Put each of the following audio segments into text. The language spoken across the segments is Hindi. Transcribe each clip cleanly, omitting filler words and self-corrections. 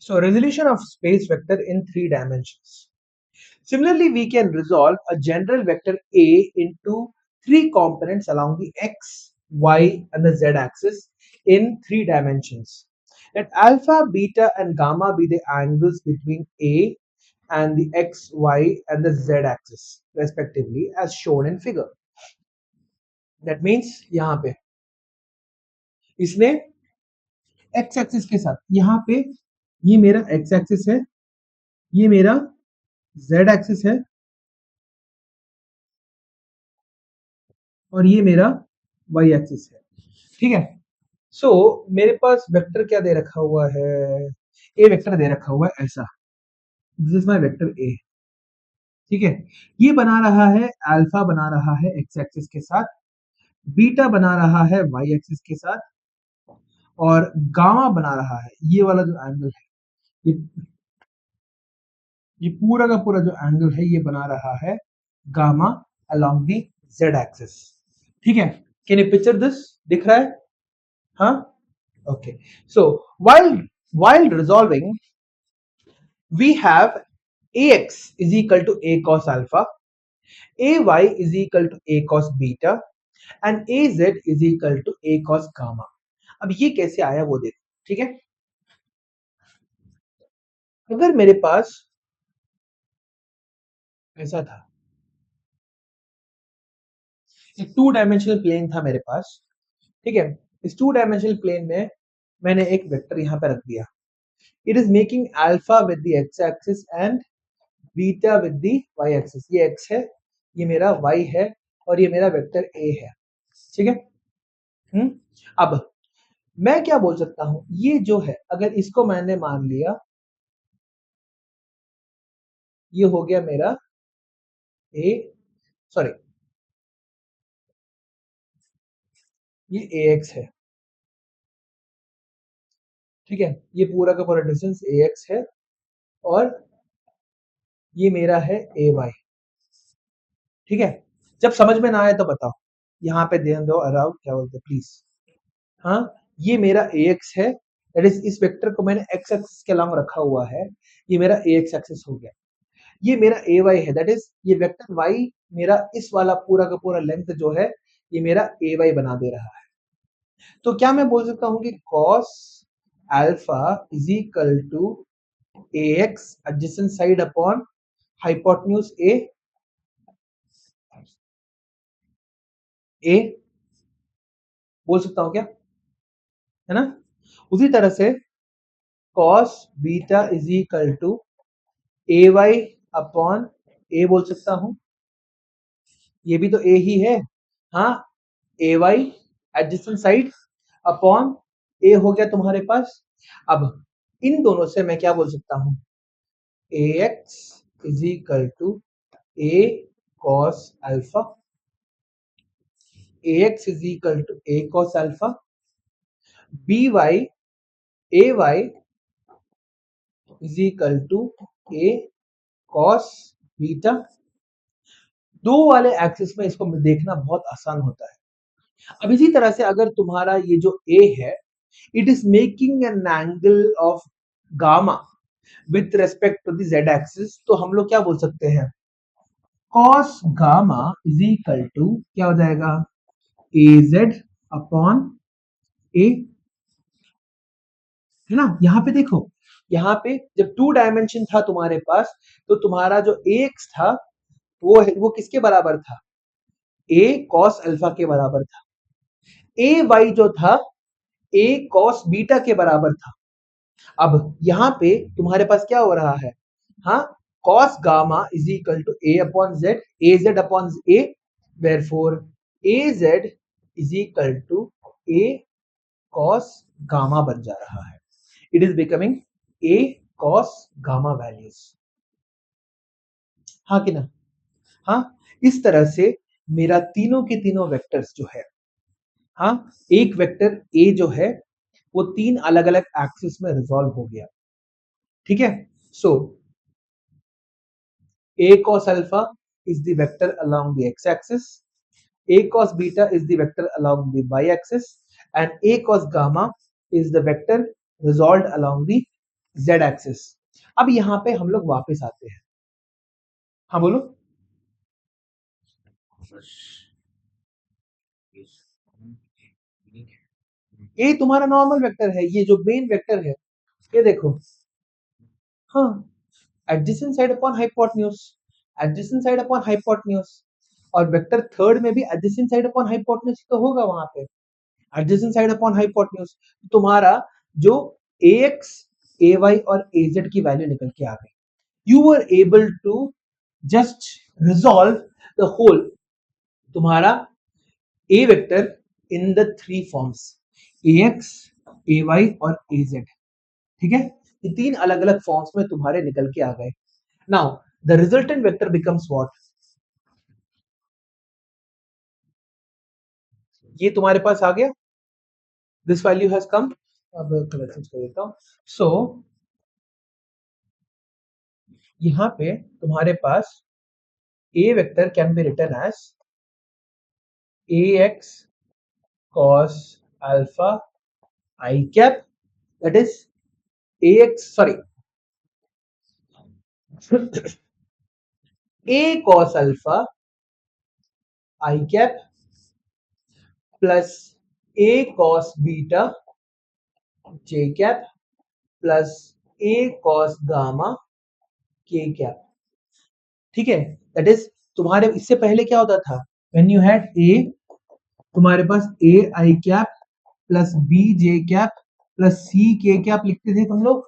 So resolution of space vector in 3 dimensions. Similarly, we can resolve a general vector A into 3 components along the x, y, and the z axis in 3 dimensions. Let alpha, beta, and gamma be the angles between A and the x, y, and the z axis, respectively, as shown in figure. That means यहाँ पे इसने x एक्सिस के साथ यहाँ पे ये मेरा x एक्सिस है, ये मेरा z एक्सिस है और ये मेरा y एक्सिस है। ठीक है, सो मेरे पास वेक्टर क्या दे रखा हुआ है, ए वेक्टर दे रखा हुआ है ऐसा, this is my vector A. ठीक है, ये बना रहा है अल्फा, बना रहा है एक्स एक्सिस के साथ, बीटा बना रहा है वाई एक्सिस के साथ, और गामा बना रहा है ये वाला जो एंगल है, ये पूरा का पूरा जो एंगल है ये बना रहा है gamma along the Z axis. ठीक है, कैन यू पिक्चर दिस, दिख रहा है? हाँ, okay. So while resolving we have ax is equal to a cos alpha, ay is equal to a cos beta and az is equal to a cos gamma। अब ये कैसे आया वो देखो। ठीक है, अगर मेरे पास ऐसा था, एक 2 डायमेंशनल प्लेन था मेरे पास। ठीक है, इस 2 डायमेंशनल प्लेन में मैंने एक वेक्टर यहां पे रख दिया, it is making alpha with the x axis and beta with the Y axis. ये एक्स है, ये मेरा वाई है, और ये मेरा वेक्टर ए है। ठीक है, अब मैं क्या बोल सकता हूं, ये जो है अगर इसको मैंने मान लिया, ये हो गया मेरा ए, सॉरी ये ए एक्स है। ठीक है, ये पूरा का पूरा डिस्टेंस ए एक्स है और ये मेरा है ए वाई। ठीक है, जब समझ में ना आए तो बताओ, यहाँ पे ध्यान दो, अराउंड क्या बोलते हैं प्लीज। हाँ, ये मेरा ए एक्स है, दैट इज इस वेक्टर को मैंने एक्स एक्सिस के अलावा रखा हुआ है, ये मेरा ए एक्स एक्सिस हो गया। ये मेरा ए वाई है, दैट इज ये वेक्टर वाई मेरा इस वाला पूरा का पूरा लेंथ जो है ये मेरा ए वाई बना दे रहा है। तो क्या मैं बोल सकता हूं कि cos alpha is equal to a x adjacent side upon hypotenuse a बोल सकता हूं क्या, है ना? उसी तरह से cos beta is equal to a y upon a बोल सकता हूं, ये भी तो ए ही है। हाँ, ए वाई एडजेसेंट साइड अपॉन ए हो गया तुम्हारे पास। अब इन दोनों से मैं क्या बोल सकता हूं, a x is equal to a cos alpha, a x is equal to a cos alpha, b y a y is equal to a cos beta. दो वाले एक्सिस में इसको देखना बहुत आसान होता है। अब इसी तरह से अगर तुम्हारा ये जो ए है, it is making an angle of gamma with respect to the Z axis, तो हम लोग क्या बोल सकते हैं, cos gamma is equal to क्या हो जाएगा, ए जेड अपॉन ए, है ना? यहाँ पे देखो, यहाँ पे जब 2 डायमेंशन था तुम्हारे पास, तो तुम्हारा जो एक्स था वो किसके बराबर था, ए कॉस अल्फा के बराबर था। ए वाई जो था ए कॉस बीटा के बराबर था। अब यहाँ पे तुम्हारे पास क्या हो रहा है, हाँ, cos gamma is equal to a upon z, az upon a, therefore az is equal to a cos gamma बन जा रहा है, it is becoming a cos gamma values। हाँ कि ना? हाँ, इस तरह से मेरा तीनों के तीनों वेक्टर्स जो है, हाँ, एक वेक्टर a जो है वो 3 अलग अलग एक्सिस में रिजॉल्व हो गया। ठीक है, सो a cos alpha is the vector along the x-axis, a cos beta is the vector along the y-axis, and a cos gamma is the vector resolved along the z axis. अब यहाँ पे हम लोग वापस आते हैं. हाँ बोलो. ये तुम्हारा नॉर्मल वेक्टर है, ये जो मेन वेक्टर है, ये देखो. हाँ, adjacent side upon hypotenuse, adjacent side upon hypotenuse, और वेक्टर थर्ड में भी adjacent side upon hypotenuse तो होगा वहां पे. adjacent side upon hypotenuse, तुम्हारा जो ax, ay और az की वैल्यू निकल के आ गई. You were able to just resolve the whole तुम्हारा a vector in the three forms ax, ay और az. ठीक है, ये तीन अलग अलग फॉर्म्स में तुम्हारे निकल के आ गए. Now the resultant vector becomes what? ये तुम्हारे पास आ गया, दिस वैल्यू हैज कम. अब कलर चेंज कर देता हूं. सो यहां पे तुम्हारे पास a vector can be written as ax cos alpha I cap, that is ax, sorry, a cos alpha I cap plus a cos beta j cap plus a cos gamma k cap. ठीक है, दैट इज तुम्हारे इससे पहले क्या होता था, व्हेन यू हैड a, तुम्हारे पास a I cap plus b j cap plus c k cap लिखते थे तुम लोग.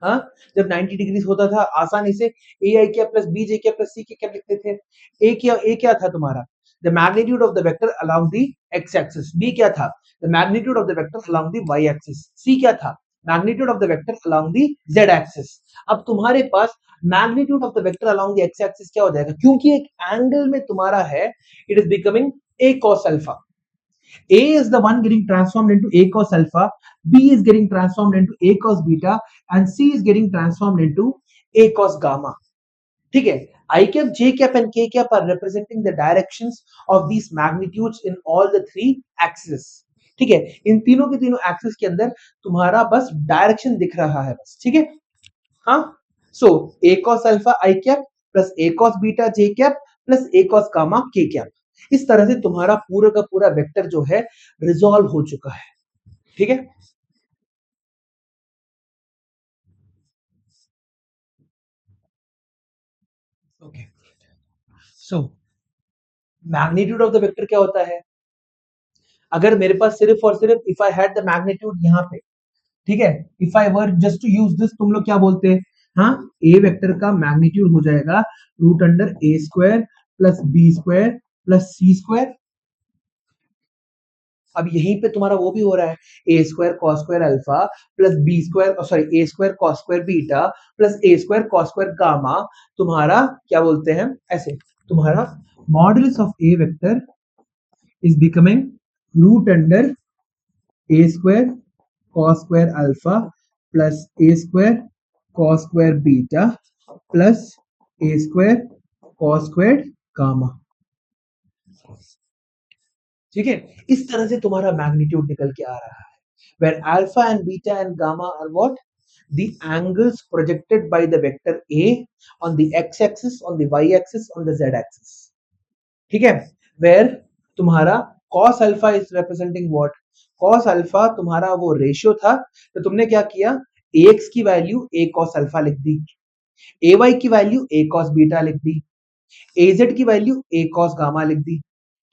हाँ, जब 90 डिग्री होता था आसानी से a I cap plus b j cap plus c k cap लिखते थे. a क्या था तुम्हारा, the magnitude of the vector along the x axis. b क्या था, the magnitude of the vector along the y axis. c क्या था, magnitude of the vector along the z axis. अब तुम्हारे पास magnitude of the vector along the x axis क्या हो जाएगा, क्योंकि एक एंगल में तुम्हारा है, it is becoming a cos alpha. A is the one getting transformed into a cos alpha, B is getting transformed into a cos beta, and C is getting transformed into a cos gamma. ठीक है, I cap, J cap and K cap are representing the directions of these magnitudes in all the three axes. ठीक है, इन तीनों के तीनों एक्सिस के अंदर तुम्हारा बस डायरेक्शन दिख रहा है बस. ठीक है, हाँ. सो a cos alpha I cap plus a cos beta J cap plus a cos gamma K cap. इस तरह से तुम्हारा पूरा का पूरा वेक्टर जो है रिजॉल्व हो चुका है. ठीक है, okay. So magnitude of the vector क्या होता है, अगर मेरे पास सिर्फ और सिर्फ if I had the magnitude यहाँ पे, ठीक है, if I were just to use this, तुम लोग क्या बोलते हैं, हाँ, ए वेक्टर का मैग्नीट्यूड हो जाएगा रूट अंडर ए square plus B square plus c square. अब यहीं पे तुम्हारा वो भी हो रहा है, a square cos square alpha plus B square, sorry, a square cos square beta plus A square cos square gamma. तुम्हारा क्या बोलते हैं ऐसे, तुम्हारा modulus of a vector is becoming root under A square cos square alpha plus A square cos square beta plus A square cos square gamma. ठीक है, इस तरह से तुम्हारा मैग्नीट्यूड निकल के आ रहा है, where alpha and beta and gamma are what, the angles projected by the vector A on the x axis, on the y axis, on the z axis. ठीक है, where तुम्हारा cos alpha is representing what, cos alpha तुम्हारा वो रेशियो था, तो तुमने क्या किया, ax की वैल्यू a cos alpha लिख दी, ay की वैल्यू a cos beta लिख दी, az की वैल्यू a cos gamma लिख दी.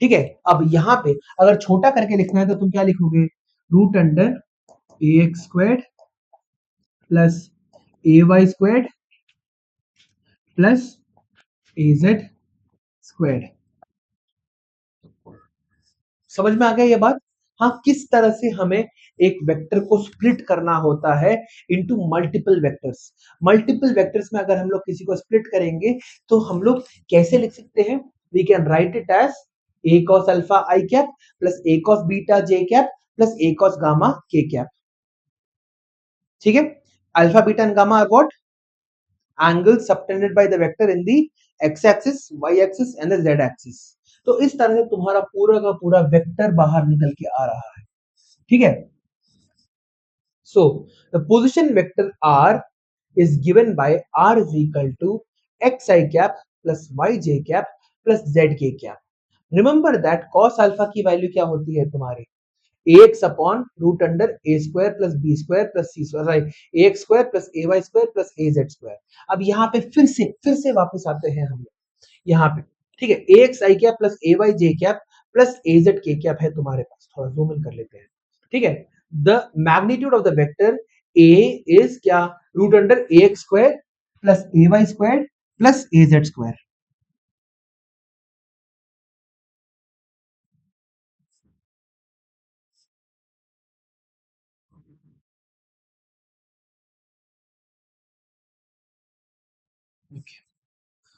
ठीक है, अब यहां पे अगर छोटा करके लिखना है तो तुम क्या लिखोगे, root under A x squared plus A Y squared plus a Z squared. समझ में आ गया ये बात. हाँ, किस तरह से हमें एक वेक्टर को स्प्लिट करना होता है into multiple vectors. Multiple vectors में अगर हम लोग किसी को स्प्लिट करेंगे तो हम लोग कैसे लिख सकते हैं, we can write it as a cos alpha I cap plus a cos beta j cap plus a cos gamma k cap. ठीक है, alpha beta and gamma are what, angles subtended by the vector in the x axis, y axis and the z axis. तो इस तरह से तुम्हारा पूरा का पूरा वेक्टर बाहर निकल के आ रहा है. ठीक है, So the position vector r is given by r is equal to xi cap plus yj cap plus zk cap. Remember that cos alpha की वैल्यू क्या होती है तुम्हारी ax upon root under a square plus b square plus c square, sorry ax square plus ay square plus az square. अब यहाँ पे फिर से वापस आते हैं हम यहाँ पे, ठीक है. ax i cap plus ay j cap plus az k cap है तुम्हारे पास. थोड़ा जूम इन कर लेते हैं, ठीक है. The magnitude of the vector a is क्या, root under ax square plus ay square plus az square.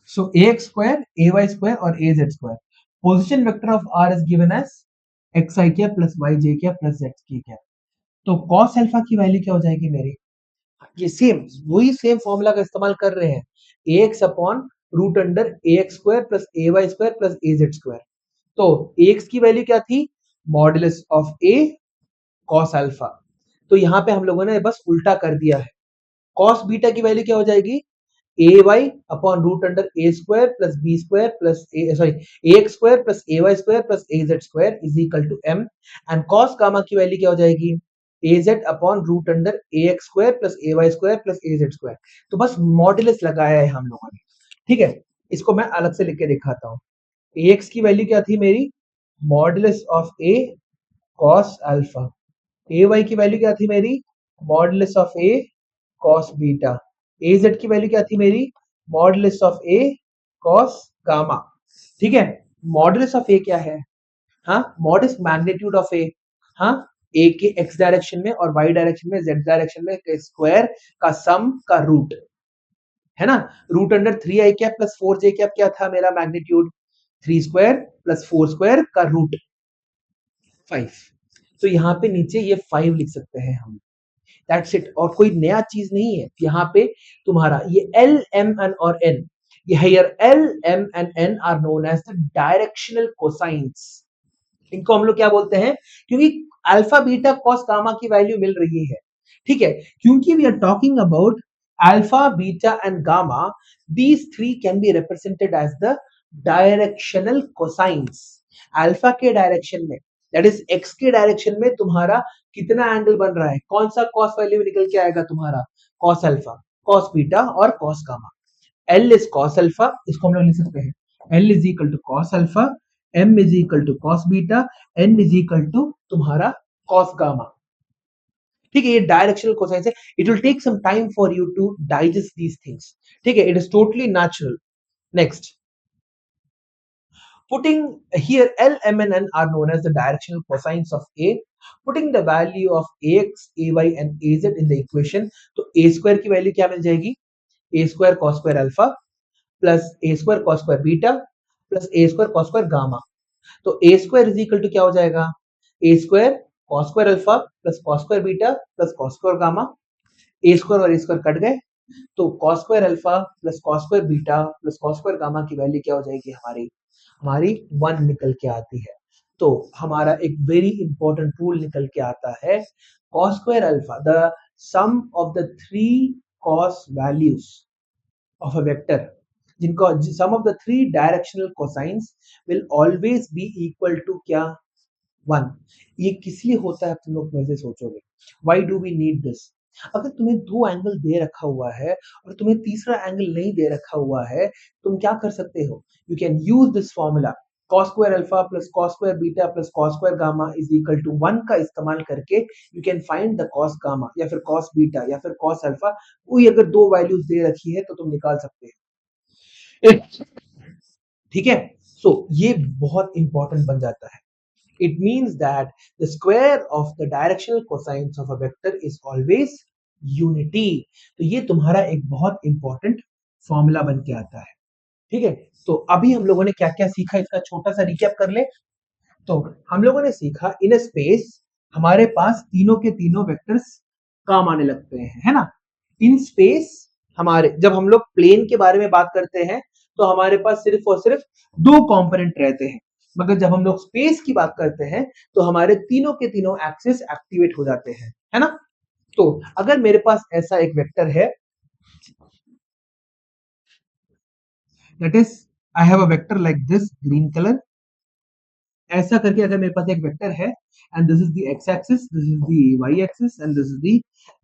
So ax square, ay square और az square. Position vector of r is given as xi cap plus yj cap plus zk cap. तो cos alpha की वैल्यू क्या हो जाएगी मेरी, ये सेम वही सेम फॉर्मूला का इस्तेमाल कर रहे हैं ax upon root under ax square plus ay square plus az square. तो ax की वैल्यू क्या थी, modulus of a cos alpha. तो यहाँ पे हम लोगों ने बस उल्टा कर दिया है. cos बीटा की वैल्यू क्या हो जाएगी, ay upon root under a square plus b square plus ax square plus ay square plus az square is equal to m. And cos gamma की वैल्यू क्या हो जाएगी, az upon root under ax square plus ay square plus az square. तो बस मॉडुलस लगाया है हम लोगों ने, ठीक है. इसको मैं अलग से लिख के दिखाता हूँ. ax की वैल्यू क्या थी मेरी, modulus of a cos alpha. ay की वैल्यू क्या थी मेरी, modulus of a cos beta. az की वैल्यू क्या थी मेरी, modulus of a cos gamma. ठीक है. मॉडुलस ऑफ a क्या है, हाँ, मॉडुलस मैग्नीट्यूड ऑफ a, हाँ, a के x डायरेक्शन में और y डायरेक्शन में z डायरेक्शन में स्क्वायर का सम का रूट है ना. Root under 3i cap plus 4j cap क्या था मेरा मैग्नीट्यूड, 3 स्क्वायर प्लस 4 स्क्वायर का रूट 5. तो यहाँ पे नीचे ये 5 लिख सकते हैं हम. That's it. और कोई नया चीज नहीं है यहाँ पे तुम्हारा. ये L, M, N और N, ये here L, M and N are known as the directional cosines. इनको हम लोग क्या बोलते हैं, क्योंकि अल्फा बीटा कॉस गामा की वैल्यू मिल रही है, ठीक है. क्योंकि we are talking about alpha beta and gamma, these three can be represented as the directional cosines. Alpha के डायरेक्शन में, दैट इज एक्स के डायरेक्शन में तुम्हारा कितना एंगल बन रहा है, कौन सा कॉस वैल्यू निकल के आएगा तुम्हारा, कॉस अल्फा, कॉस बीटा और cos gamma. L is cos alpha, इसको हम लोग लिख सकते हैं l is equal to cos alpha, m is equal to cos beta, n is equal to तुम्हारा cos गामा. ठीक है. ये डायरेक्शनल कोसाइन है. It will take some time for you to digest these things, ठीक है. It is totally natural. Next, putting here L, M and N are known as the directional cosines of A. Putting the value of ax, ay and az in the equation, तो a square की वैल्यू क्या मिल जाएगी, a square cos square alpha plus a square cos square beta plus a square cos square gamma. तो a square is equal to क्या हो जाएगा, a square cos square alpha plus cos square beta plus cos square gamma. a square और a स्क्वायर कट गए, तो cos square alpha plus cos square beta plus cos square gamma की वैल्यू क्या हो जाएगी हमारी, हमारी 1 निकल के आती है. तो हमारा एक वेरी इंपॉर्टेंट रूल निकल के आता है, cos square alpha, the sum of the three cos values of a vector, जिनको sum of the three directional cosines will always be equal to क्या, 1. ये किस लिए होता है तुम लोग वैसे सोचोगे, why do we need this. अगर तुम्हें दो एंगल दे रखा हुआ है और तुम्हें तीसरा एंगल नहीं दे रखा हुआ है, तुम क्या कर सकते हो, you can use this formula cos square alpha plus cos square beta plus cos square gamma is equal to 1 का इस्तेमाल करके you can find the cos gamma या फिर cos बीटा या फिर cos अल्फा. कोई अगर दो वैल्यूज दे रखी है तो तुम निकाल सकते हो, ठीक है. सो ये बहुत इंपॉर्टेंट बन जाता है. It means that the square of the directional cosines of a vector is always unity. तो ये तुम्हारा एक बहुत इंपॉर्टेंट फॉर्मूला बन के आता है, ठीक है. तो अभी हम लोगों ने क्या क्या सीखा, इसका छोटा सा रिकैप कर ले. तो हम लोगों ने सीखा, इन स्पेस हमारे पास तीनों के तीनों वेक्टर्स काम आने लगते हैं, है ना. इन स्पेस हमारे, जब हम लोग प्लेन के बारे में बात करते हैं तो हमारे पास सिर्फ और सिर्फ दो कंपोनेंट रहते हैं, मगर जब हम लोग स्पेस की बात करते हैं तो हमारे तीनों के तीनों एक्सिस एक्टिवेट हो जाते हैं, है ना. तो अगर मेरे पास ऐसा एक वेक्टर है, that is I have a vector like this green colour, ऐसा करके अगर मेरे पास एक वेक्टर है and this is the x axis, this is the Y axis and this is the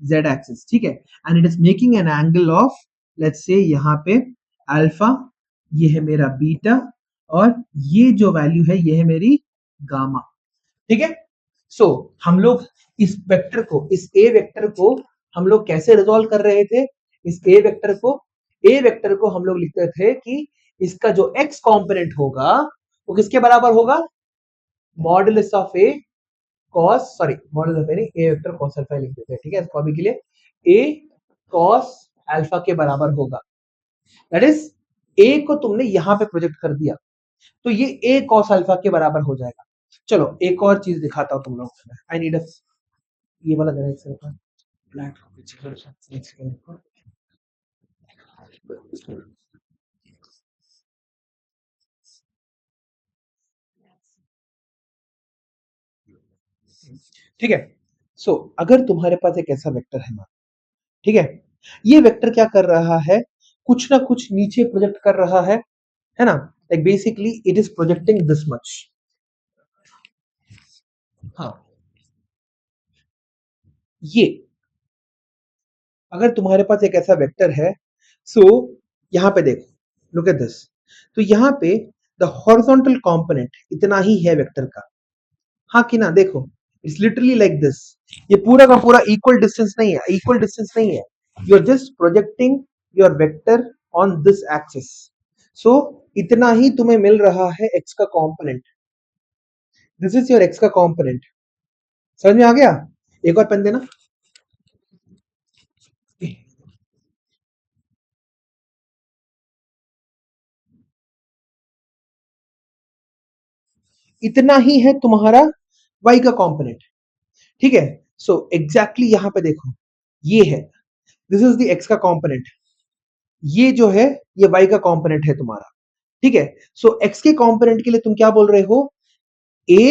Z axis, ठीक है, and it is making an angle of let's say यहाँ पे अल्फा, ये है मेरा बीटा, और ये जो वैल्यू है ये है मेरी गामा, ठीक है। सो हम लोग इस वेक्टर को, इस ए वेक्टर को हम लोग कैसे रिजॉल्व कर रहे थे? इस ए वेक्टर को हम लोग लिखते थे कि इसका जो एक्स कंपोनेंट होगा वो किसके बराबर होगा? मॉडुलस ऑफ ए कॉस, सॉरी मॉडुलस ऑफ ए नहीं, ए वेक्टर कॉस अल्फा लिख देते हैं, ठीक है, इसको अभी के लिए ए कॉस अल्फा के बराबर होगा। दैट इज ए को तुमने यहां पे प्रोजेक्ट कर दिया तो ये ए कॉस अल्फा के बराबर हो जाएगा। चलो एक और चीज दिखाता हूं तुम लोगों को, आई नीड अ, ये वाला जरा एक सेकंड, फ्लैट ठीक है। सो अगर तुम्हारे पास एक ऐसा वेक्टर है ना, ठीक है, ये वेक्टर क्या कर रहा है, कुछ ना कुछ नीचे प्रोजेक्ट कर रहा है ना, like basically it is projecting this much. हाँ, ये अगर तुम्हारे पास एक ऐसा वेक्टर है, सो यहां पे देखो, लुक एट दिस, तो यहां पे द हॉरिजॉन्टल कंपोनेंट इतना ही है वेक्टर का, हाँ कि ना, देखो इट्स लिटरली लाइक दिस, ये पूरा का पूरा इक्वल डिस्टेंस नहीं है, इक्वल डिस्टेंस नहीं है, you are just projecting your vector on this axis, so इतना ही तुम्हें मिल रहा है एक्स का component, this is your x का कंपोनेंट। समझ में आ गया? एक और पेन देना। इतना ही है तुम्हारा y का कंपोनेंट, ठीक है। सो एग्जैक्टली यहां पे देखो, ये है, दिस इज द x का कंपोनेंट, ये जो है ये y का कंपोनेंट है तुम्हारा, ठीक है। सो x के कंपोनेंट के लिए तुम क्या बोल रहे हो? a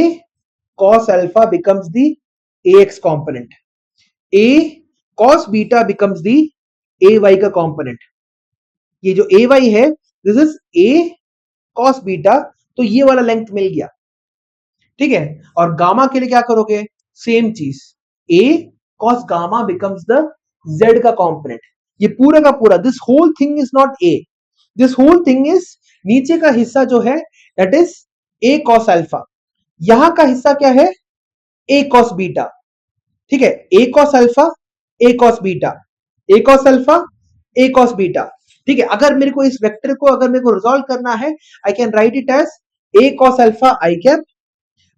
cos alpha becomes the ax component, a cos beta becomes the ay का कंपोनेंट, ये जो ay है this is a cos beta, तो ये वाला लेंथ मिल गया, ठीक है। और गामा के लिए क्या करोगे? सेम चीज, a cos gamma becomes the z का कंपोनेंट, ये पूरा का पूरा, this whole thing is not a, this whole thing is, नीचे का हिस्सा जो है that is a cos alpha, यहां का हिस्सा क्या है? a cos बीटा, ठीक है, a cos alpha, a cos beta, a cos alpha, a cos beta, ठीक है। अगर मेरे को इस वेक्टर को अगर मेरे को रिजॉल्व करना है, I can write it as a cos alpha i cap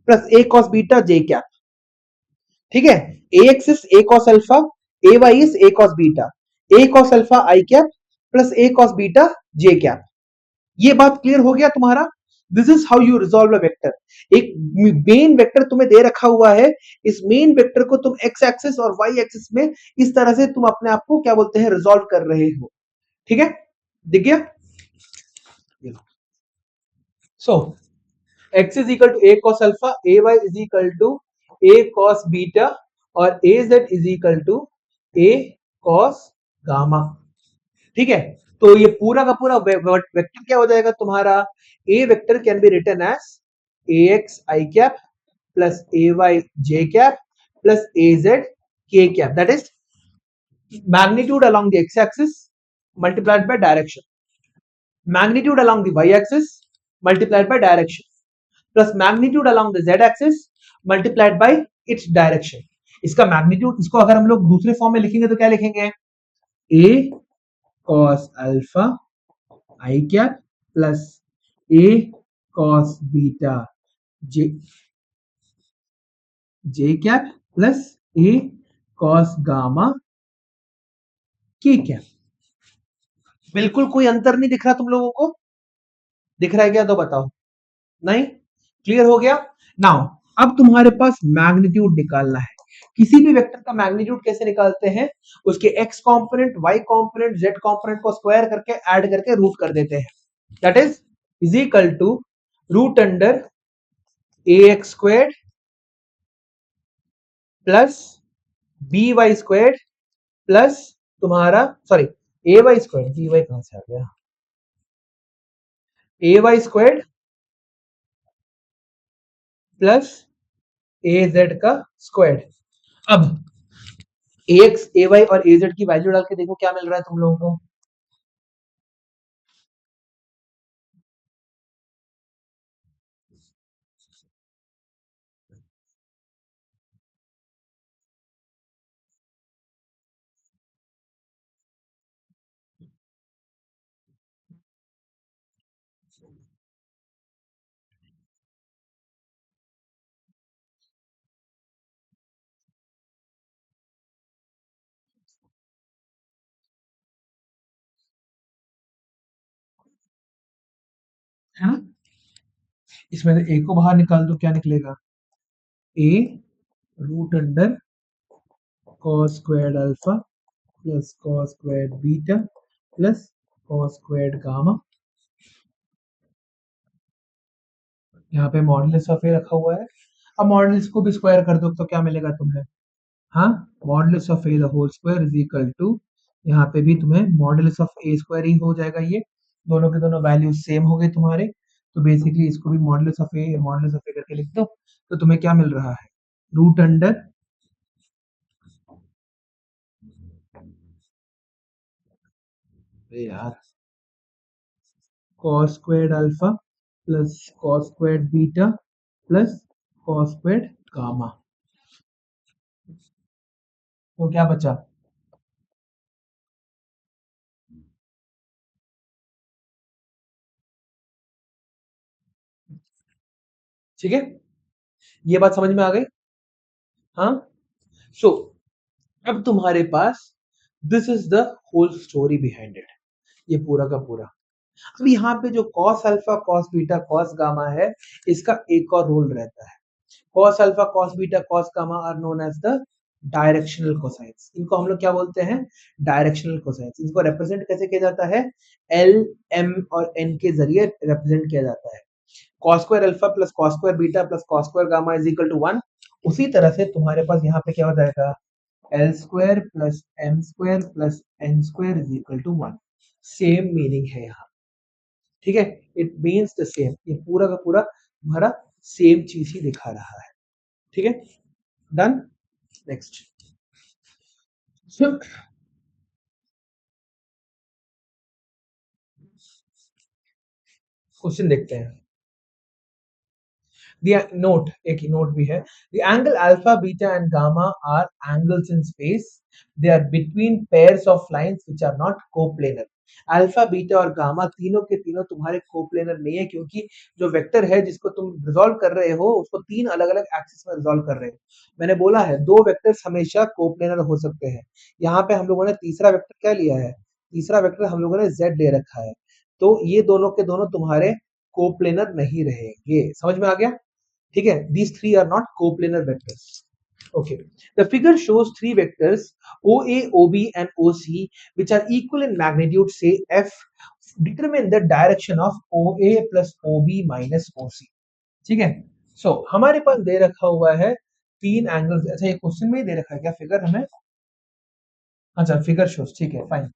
plus a cos beta j cap, ठीक है। a x is a cos alpha, a y is a cos beta, a cos alpha i cap plus a cos beta j cap, ये बात क्लियर हो गया तुम्हारा? This is how you resolve a vector. एक मेन वेक्टर तुम्हें दे रखा हुआ है, इस मेन वेक्टर को तुम एक्स एक्सिस और वाई एक्सिस में इस तरह से तुम अपने आप को क्या बोलते हैं, रिजॉल्व कर रहे हो, ठीक है, दिख गया? सो x is equal to a cos alpha, ay is equal to a cos beta और az is equal to a cos gamma, ठीक है। तो ये पूरा का पूरा वेक्टर क्या हो जाएगा तुम्हारा? a vector can be written as ax i cap plus ay j cap plus az k cap, that is magnitude along the x axis multiplied by direction, magnitude along the y axis multiplied by direction plus magnitude along the Z axis multiplied by its direction. इसका मैग्नीट्यूड, इसको अगर हम लोग दूसरे फॉर्म में लिखेंगे तो क्या लिखेंगे? a cos alpha i cap plus a cos beta j cap plus a cos gamma k cap. बिल्कुल कोई अंतर नहीं दिख रहा तुम लोगों को? दिख रहा है क्या तो बताओ? नहीं? क्लियर हो गया? नाउ अब तुम्हारे पास मैग्नीट्यूड निकालना है। किसी भी वेक्टर का मैग्नीट्यूड कैसे निकालते हैं? उसके x component, y component, z component को स्क्वायर करके ऐड करके रूट कर देते हैं, that is equal to root under ax squared plus B y square plus तुम्हारा sorry a y square, b y कहां से आ गया, a y square plus a z का स्क्वायर। अब ए एक्स ए वाई और ए जेड की वैल्यू डाल के देखो क्या मिल रहा है तुम लोगों को। है ना, इसमें से ए को बाहर निकाल दो, क्या निकलेगा, a root under cos squared alpha plus cos squared beta plus cos squared gamma। यहाँ पे मॉडुलस ऑफ ए रखा हुआ है, अब मॉडुलस को भी स्क्वायर कर दो तो क्या मिलेगा तुम्हें, हाँ, modulus of a the whole square is equal to, यहाँ पे भी तुम्हें मॉडुलस ऑफ ए स्क्वायर ही हो जाएगा, ये दोनों के दोनों वैल्यू सेम हो गए तुम्हारे, तो बेसिकली इसको भी मॉडुलस ऑफ ए करके लिख दो, तो तुम्हें क्या मिल रहा है, रूट अंडर यार cos squared alpha plus cos squared beta plus cos squared gamma। तो क्या बचा, ठीक है, ये बात समझ में आ गई, हाँ। सो अब तुम्हारे पास this is the whole story behind it, ये पूरा का पूरा। अब यहाँ पे जो cos alpha cos beta cos gamma है, इसका एक और रूल रहता है, cos alpha cos beta cos gamma are known as the directional cosines, इनको हम लोग क्या बोलते हैं, डायरेक्शनल कोसाइंस। इनको रिप्रेजेंट कैसे किया जाता है, एल एम और एन के जरिए रिप्रेजेंट किया जाता है, cos square alpha plus cos square beta plus cos square gamma is equal to 1। उसी तरह से तुम्हारे पास यहाँ पे क्या हो जाएगा, l square plus m square plus n square is equal to 1, same meaning है यहाँ, ठीक है, इट मीन्स द सेम, ये पूरा का पूरा तुम्हारा सेम चीज ही दिखा रहा है, ठीक है, डन। नेक्स्ट क्वेश्चन देखते हैं। नोट, एक नोट भी है, the angle alpha beta and gamma are angles in space, they are between pairs of lines which are not coplanar. Alpha beta और गामा तीनों के तीनों तुम्हारे कोप्लेनर नहीं है, क्योंकि जो वेक्टर है जिसको तुम रिजॉल्व कर रहे हो उसको तीन अलग अलग एक्सिस में रिजॉल्व कर रहे हो। मैंने बोला है दो वेक्टर्स हमेशा कोप्लेनर हो सकते हैं, यहाँ पे हम लोगों ने तीसरा वेक्टर क्या लिया है, तीसरा वेक्टर हम लोगों ने z ले रखा है, तो ये दोनों के दोनों तुम्हारे कोप्लेनर नहीं रहेंगे, समझ में आ गया, ठीक है, these three are not coplanar vectors। Okay, the figure shows three vectors OA, OB and OC which are equal in magnitude, say F, determine the direction of OA plus OB minus OC, ठीक है। सो हमारे पास दे रखा हुआ है तीन एंगल्स, अच्छा ये क्वेश्चन में ही दे रखा है क्या फिगर हमें, अच्छा फिगर शोज, ठीक है fine,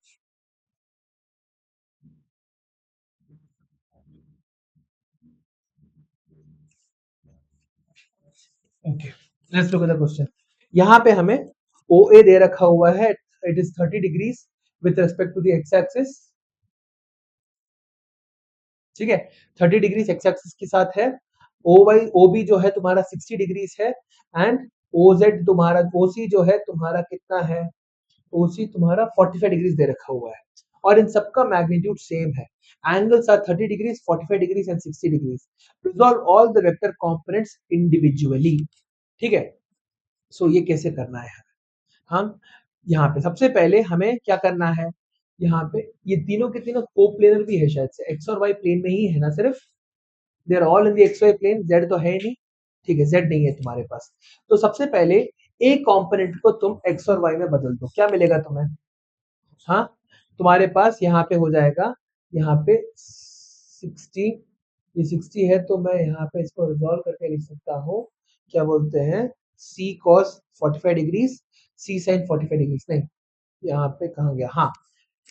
okay, let's look at the question. यहाँ पे हमें OA दे रखा हुआ है, it is 30 degrees with respect to the x axis, ठीक है, 30 डिग्री एक्स एक्सिस के साथ है, ओ वाई ओ बी जो है तुम्हारा 60 डिग्रीज है, एंड ओ जेड तुम्हारा ओ सी जो है तुम्हारा कितना है, ओ सी तुम्हारा 45 डिग्रीज दे रखा हुआ है, और इन सबका मैग्नीट्यूड सेम है, angles are 30 degrees 45 degrees and 60 degrees, resolve all the vector components individually, ठीक है। सो ये कैसे करना है, हम यहाँ पे सबसे पहले हमें क्या करना है, यहाँ पे ये तीनों के तीनों कोप्लेनर भी है, शायद से एक्स और वाई प्लेन में ही है ना सिर्फ, they are all in the x y plane, z तो है ही नहीं, ठीक है, जेड नहीं है तुम्हारे पास, तो सबसे पहले एक कंपोनेंट को तुम एक्स और वाई में बदल दो, क्या मिलेगा तुम्हें, हाँ, तुम्हारे पास यहाँ पे हो जाएगा, यहाँ पे 60, ये 60 है तो मैं यहाँ पे इसको रिजॉल्व करके लिख सकता हूँ, क्या बोलते हैं, सी कॉस 45 डिग्रीज सी साइन 45 डिग्रीज। नहीं, यहाँ पे कहाँ गया, हाँ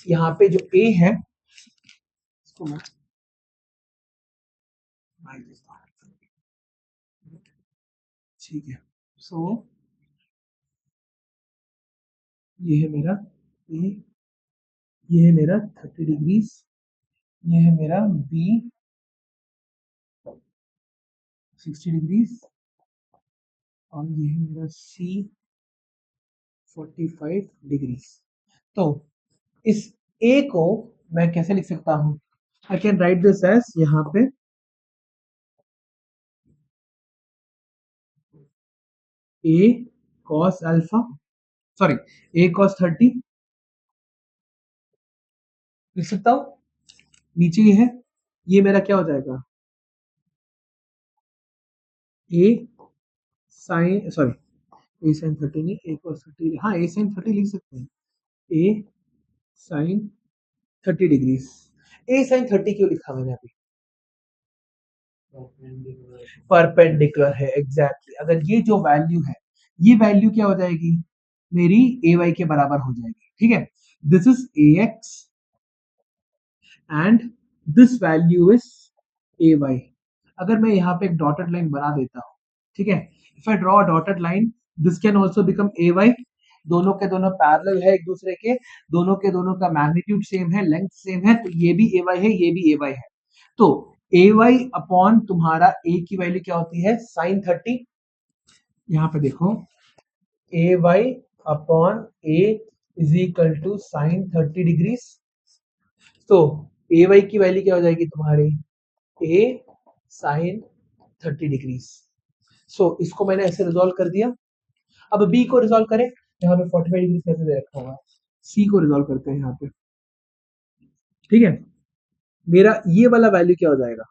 यहाँ पे जो ए है इसको मैं ठीक है। सो ये है मेरा ए, ये है मेरा 30 डिग्रीज, ये है मेरा बी 60 डिग्रीज, और ये है मेरा सी 45 डिग्रीज। तो इस ए को मैं कैसे लिख सकता हूं? I can write this as यहाँ पे a cos alpha, sorry a cos 30 लिख सकता हूं। नीचे ये है, ये मेरा क्या हो जाएगा, ए साइन, सॉरी ए साइन 30 नहीं, ए कॉस 30, हाँ ए साइन 30 लिख सकते हैं, ए साइन 30 डिग्रीज। ए साइन 30 क्यों लिखा मैंने अभी? परपेंडिकुलर है, एग्जैक्टली। अगर ये जो वैल्यू है, ये वैल्यू क्या हो जाएगी, मेरी ए वाई के बराबर हो जाएगी, ठीक है। This is a x and this value is a y. अगर मैं यहाँ पे एक डॉटेड लाइन बना देता हूँ, ठीक है, if I draw dotted line, this can also become a y. दोनों के दोनों पैरेलल है एक दूसरे के, दोनों के दोनों का मैग्नीट्यूड सेम है, लेंथ सेम है, तो ये भी ए वाई है, ये भी ए वाई है। तो ए वाई अपॉन तुम्हारा ए की वैल्यू क्या होती है, साइन 30। यहाँ पे देखो, a y upon a is equal to sine 30 degrees. तो ए वाई की वैल्यू क्या हो जाएगी तुम्हारी, ए साइन 30 डिग्रीज। सो इसको मैंने ऐसे रिजॉल्व कर दिया। अब बी को रिजॉल्व करें, यहाँ पे 45 डिग्री कैसे दे रखा होगा, सी को रिजॉल्व करते हैं यहाँ पे, ठीक है। मेरा ये वाला वैल्यू क्या हो जाएगा,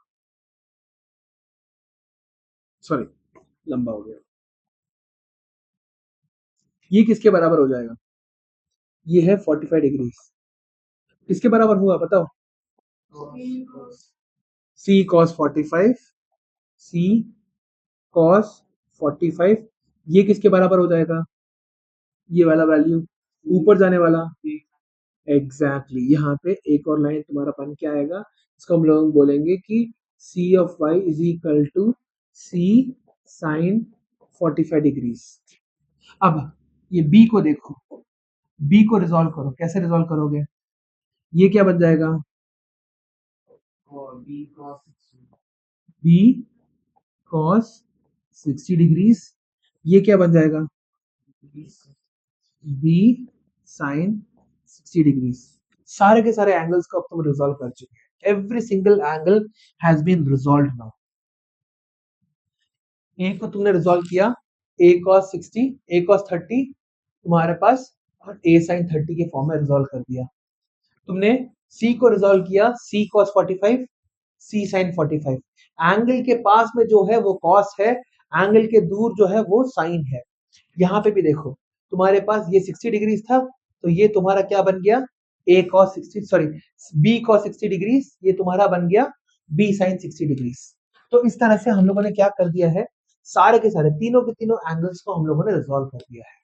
सॉरी लंबा हो गया, ये किसके बराबर हो जाएगा, ये है 45 डिग्रीज। किसके बराबर हुआ बताओ, सी कॉस 45, सी कॉस 45, ये किसके बराबर हो जाएगा, ये वाला वैल्यू ऊपर जाने वाला, एग्जैक्टली। यहाँ पे एक और लाइन तुम्हारा बन के आएगा, इसको हम लोग बोलेंगे कि c of y is equal to c sine 45 degrees. अब ये बी को देखो, बी को रिजॉल्व करो, कैसे रिजॉल्व करोगे, ये क्या बन जाएगा, बी कॉस 60 डिग्रीज, ये क्या बन जाएगा, बी साइन 60 डिग्रीज। सारे के सारे एंगल्स को अब तुम रिजॉल्व कर चुके हैं, every single angle has been resolved now. A को तुमने रिजॉल्व किया, ए कॉस 60, ए कॉस 30 तुम्हारे पास, और ए साइन 30 के फॉर्म में रिजॉल्व कर दिया। तुमने सी को रिजॉल्व किया, सी कॉस 45, सी साइन 45। एंगल के पास में जो है वो कॉस है, एंगल के दूर जो है वो साइन है। यहाँ पे भी देखो, तुम्हारे पास ये 60 डिग्रीज था, तो ये तुम्हारा क्या बन गया, a cos 60, sorry b cos 60 degrees, ये तुम्हारा बन गया बी साइन 60 डिग्रीज। तो इस तरह से हम लोगों ने क्या कर दिया है, सारे के सारे तीनों के तीनों एंगल्स को हम लोगों ने रिजॉल्व कर दिया है,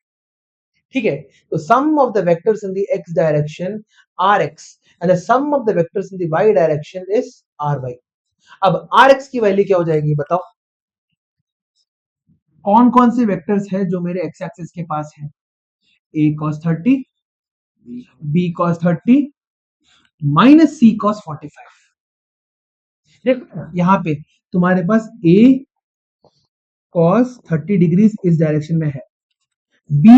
ठीक है। तो sum of the vectors in the x direction r x and the sum of the vectors in the y direction is r y. अब आर एक्स की वैल्यू क्या हो जाएगी बताओ, कौन कौन से वेक्टर्स है जो मेरे एक्स एक्सिस के पास है, a cos 30, b cos 30 minus c cos 45। देखो यहाँ पे तुम्हारे पास a cos 30 डिग्रीज इस डायरेक्शन में है, b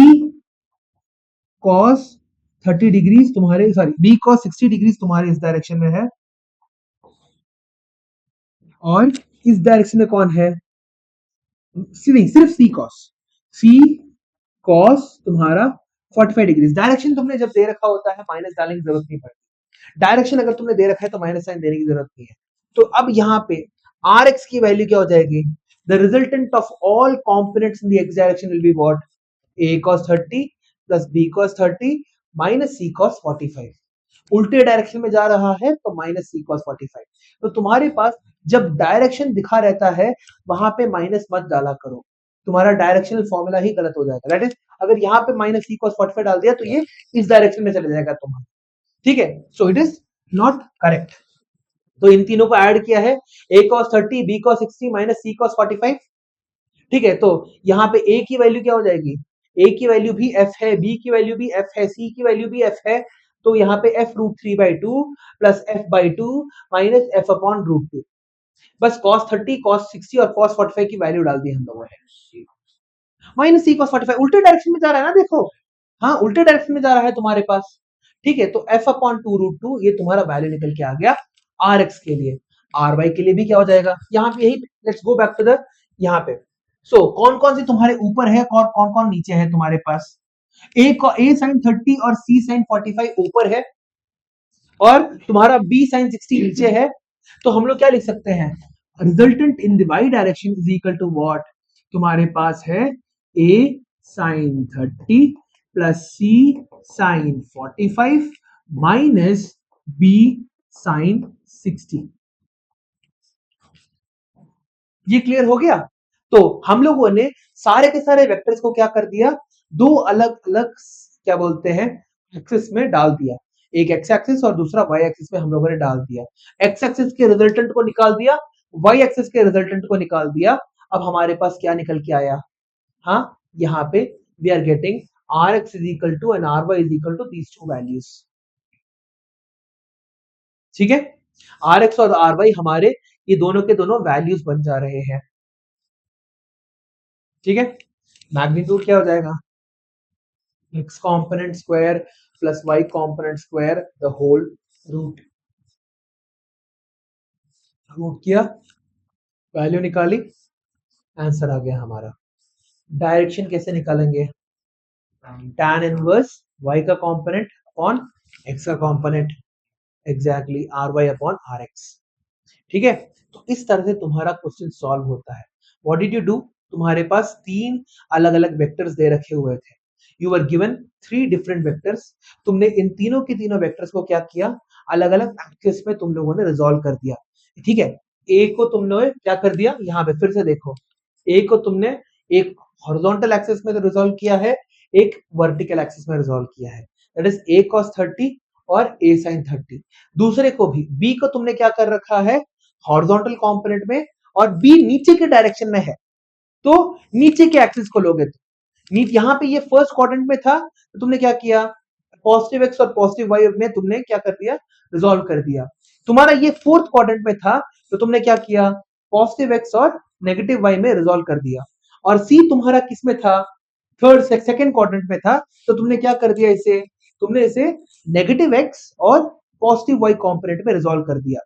cos 30 डिग्रीज तुम्हारे, सॉरी b cos 60 डिग्रीज तुम्हारे इस डायरेक्शन में है, और इस डायरेक्शन में कौन है, नहीं सिर्फ c cos तुम्हारा 45 डिग्रीज। डायरेक्शन तुमने जब दे रखा होता है माइनस डालने की जरूरत नहीं पड़ती, डायरेक्शन अगर तुमने दे रखा है तो माइनस साइन देने की जरूरत नहीं है। तो अब यहाँ पे आर एक्स की वैल्यू क्या हो जाएगी, the resultant of all components in the x direction will be what, a cos 30 plus b cos 30 minus c cos 45। उल्टे डायरेक्शन में जा रहा है तो माइनस c cos 45। तो तुम्हारे पास जब डायरेक्शन दिखा रहता है वहां पे माइनस मत डाला करो, तुम्हारा डायरेक्शनल फॉर्मूला ही गलत हो जाएगा। दैट इज अगर यहाँ पे माइनस सी कॉस 45 डाल दिया तो ये इस डायरेक्शन में चले जाएगा तुम्हारा, ठीक है। So it is not correct. तो इन तीनों को ऐड किया है, a cos 30 b cos 60 minus c cos 45, ठीक है। तो यहाँ पे a की वैल्यू क्या हो जाएगी, a की वैल्यू भी f है, b की वैल्यू भी f है, c की वैल्यू भी f है, तो यहाँ पे f root 3/2 plus f by 2 minus f upon root 2। बस cos 30 cos 60 और cos 45 की वैल्यू डाल दी हम लोगों ने। माइनस c cos 45 उल्टे डायरेक्शन में जा रहा है ना, देखो, हाँ उल्टे डायरेक्शन में जा रहा है तुम्हारे पास, ठीक है। तो f अपॉन 2 रूट 2 ये तुम्हारा वैल्यू निकल के आ गया rx के लिए। ry के लिए भी क्या हो जाएगा, यहाँ पे यही, let's go back to the यहाँ पे। सो कौन कौन सी तुम्हारे ऊपर है और कौन कौन नीचे है तुम्हारे पास, a sin 30 और c sin 45 ऊपर है और तुम्हारा b sin 60 नीचे है। तो हम लोग क्या लिख सकते हैं, resultant in the y direction is equal to what, तुम्हारे पास है a sin 30 plus c sin 45 minus b sin 60। ये क्लियर हो गया। तो हम लोगों ने सारे के सारे वेक्टर्स को क्या कर दिया, दो अलग अलग क्या बोलते हैं एक्सिस में डाल दिया, एक एक्स एक्सिस और दूसरा वाई एक्सिस में हम लोगों ने डाल दिया। एक्स एक्सिस के रिजल्टेंट को निकाल दिया, वाई एक्सिस के रिजल्टेंट को निकाल दिया। अब हमारे पास क्या निकल के आया, हाँ यहाँ पे we are getting r x is equal to and r y is equal to these two values, ठीक है। आर एक्स और आर वाई हमारे ये दोनों के दोनों वैल्यूज बन जा रहे हैं, ठीक है। मैग्नीट्यूड क्या हो जाएगा, x कॉम्पोनेंट स्क्वायर प्लस y component square the whole root, root किया, वैल्यू निकाली, आंसर आ गया हमारा। डायरेक्शन कैसे निकालेंगे, tan इनवर्स y का कॉम्पोनेंट अपॉन x का component, exactly r y upon r x, ठीक है। तो इस तरह से तुम्हारा क्वेश्चन सॉल्व होता है। व्हाट डिड यू डू, तुम्हारे पास तीन अलग अलग वेक्टर्स दे रखे हुए थे, you are given three different vectors, तुमने इन तीनों की तीनों वेक्टर्स को क्या किया, अलग अलग एक्सिस में तुम लोगों ने रिजॉल्व कर दिया, ठीक है। ए को तुमने क्या कर दिया, यहाँ पे फिर से देखो, ए को तुमने एक हॉरिजॉन्टल एक्सिस में रिजॉल्व किया है, एक वर्टिकल एक्सिस में रिजॉल्व किया है, दैट इज a cos 30 और a sin 30। दूसरे को भी b को तुमने क्या कर रखा है, हॉरिजॉन्टल कंपोनेंट में, और b नीचे के डायरेक्शन में है, तो नीचे के एक्सिस को लोगे तो यहाँ पे ये फर्स्ट क्वाड्रेंट में था, तो तुमने क्या किया, पॉजिटिव एक्स और पॉजिटिव वाई में तुमने क्या कर दिया, रिजॉल्व कर दिया। तुम्हारा ये फोर्थ क्वाड्रेंट में था, तो तुमने क्या किया, पॉजिटिव एक्स और नेगेटिव वाई में रिजॉल्व कर दिया। और सी तुम्हारा किस में था, थर्ड सेकंड क्वाड्रेंट में था, तो तुमने क्या कर दिया, इसे तुमने इसे नेगेटिव एक्स और पॉजिटिव वाई कॉम्पोनेंट में रिजॉल्व कर दिया,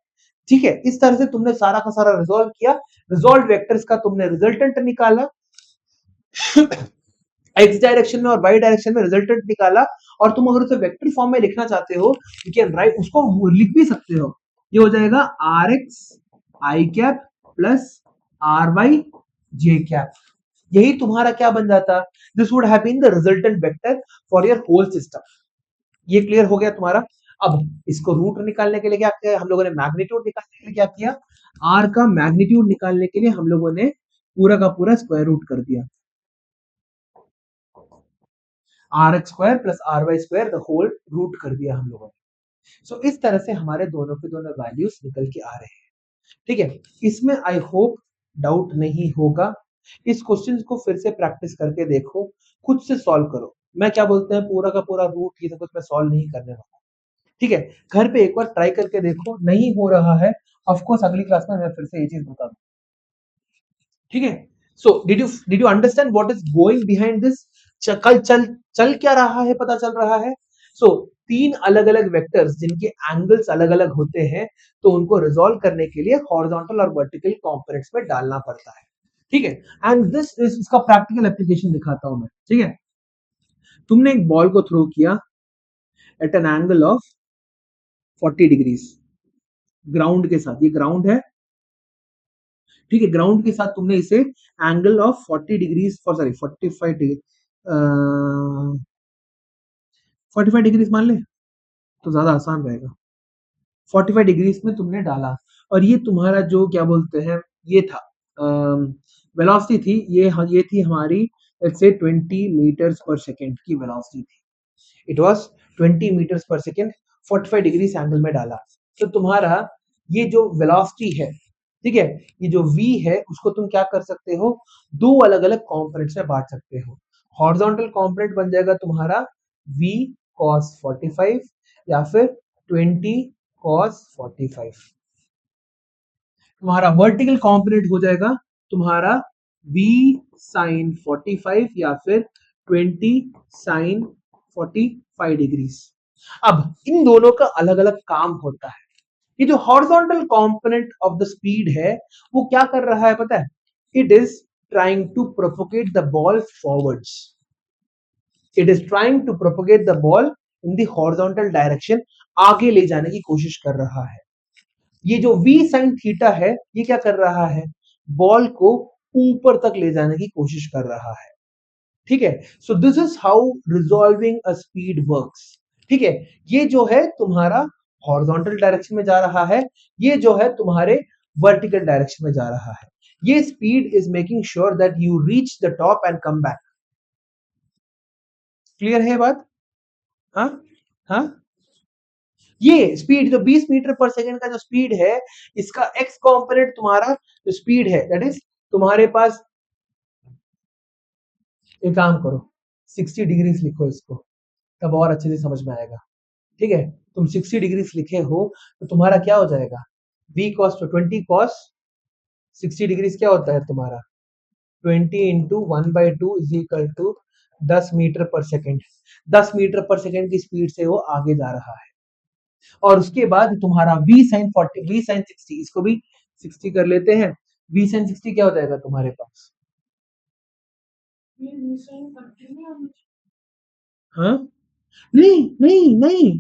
ठीक है। इस तरह से तुमने सारा का सारा रिजॉल्व किया, रिजॉल्व वेक्टर्स का तुमने रिजल्टेंट निकाला एक्स डायरेक्शन में और वाई डायरेक्शन में रिजल्टेंट निकाला, और तुम अगर उसे वेक्टर फॉर्म में लिखना चाहते हो, यू कैन राइट, उसको लिख भी सकते हो, ये हो जाएगा आर एक्स आई कैप प्लस आर वाई जे कैप, यही तुम्हारा क्या बन जाता, this would have been the resultant vector for your whole system. ये क्लियर हो गया तुम्हारा। अब इसको रूट निकालने के लिए क्या किया हम लोगों ने, मैग्नीट्यूड निकालने के लिए क्या किया, आर का मैग्नीट्यूड निकालने के लिए हम लोगों ने पूरा का पूरा स्क्वायर रूट कर दिया, r x square plus are y square the whole root कर दिया हम लोगों ने। सो इस तरह से हमारे दोनों के दोनों वैल्यूज निकल के आ रहे हैं, ठीक है। इसमें आई होप डाउट नहीं होगा। इस क्वेश्चन को फिर से प्रैक्टिस करके देखो, खुद से सॉल्व करो। मैं क्या बोलते हैं, पूरा का पूरा रूट ये सब कुछ मैं सॉल्व नहीं करने वाला, ठीक है। घर पे एक बार ट्राई करके देखो, नहीं हो रहा है ऑफ कोर्स अगली क्लास में मैं फिर से ये चीज बता दूं, ठीक है। So did you understand what is going behind this, कल चल चल क्या रहा है पता चल रहा है। सो तीन अलग अलग वेक्टर्स जिनके एंगल्स अलग अलग होते हैं, तो उनको रिजॉल्व करने के लिए हॉरिजॉन्टल और वर्टिकल कंपोनेंट्स में डालना पड़ता है, ठीक है। एंड दिस इज इसका प्रैक्टिकल एप्लीकेशन दिखाता हूं मैं, ठीक है। तुमने एक बॉल को थ्रो किया at an angle of 40 degrees ground के साथ, ये ग्राउंड है, ठीक है। ग्राउंड के साथ तुमने इसे angle of 40 degrees for sorry 45 degree 45 degrees मान ले तो ज्यादा आसान रहेगा, 45 डिग्रीज में तुमने डाला, और ये तुम्हारा जो क्या बोलते हैं ये था वेलोसिटी थी ये थी हमारी let's say 20 metres per second की वेलोसिटी थी। It was 20 metres per second 45 degree angle में डाला। तो तुम्हारा ये जो वेलोसिटी है, ठीक है, ये जो v है उसको तुम क्या कर सकते हो, दो अलग अलग कंपोनेंट्स में बांट सकते हो। हॉरिजॉन्टल कंपोनेंट बन जाएगा तुम्हारा v cos 45 या फिर 20 cos 45। तुम्हारा वर्टिकल कंपोनेंट हो जाएगा तुम्हारा v sin 45 या फिर 20 sin 45 डिग्रीज। अब इन दोनों का अलग अलग काम होता है। ये जो horizontal component of the speed है वो क्या कर रहा है पता है, it is trying to propagate the ball forwards, it is trying to propagate the ball in the horizontal direction, आगे ले जाने की कोशिश कर रहा है। ये जो v sin थीटा है ये क्या कर रहा है, बॉल को ऊपर तक ले जाने की कोशिश कर रहा है। ठीक है, so this is how resolving a speed works. ठीक है, ये जो है तुम्हारा हॉरिजॉन्टल डायरेक्शन में जा रहा है, ये जो है तुम्हारे वर्टिकल डायरेक्शन में जा रहा है। ये speed is making sure that you reach the top and come back. Clear है बात? हाँ हाँ, ये स्पीड जो 20 मीटर पर सेकंड का जो स्पीड है, इसका एक्स कंपोनेंट तुम्हारा जो स्पीड है दैट इज तुम्हारे पास, एक काम करो 60 डिग्रीज लिखो इसको, तब और अच्छे से समझ में आएगा। ठीक है, तुम 60 डिग्रीज लिखे हो तो तुम्हारा क्या हो जाएगा, v cos तो 20 cos 60 डिग्रीज क्या होता है तुम्हारा 20 into 1/2 is equal to 10 metre per second. 10 metre per second की स्पीड से वो आगे जा रहा है। और उसके बाद तुम्हारा v sin 40 v sin 60, इसको भी 60 कर लेते हैं, v sin 60 क्या हो जाएगा तुम्हारे पास, हाँ नहीं नहीं नहीं,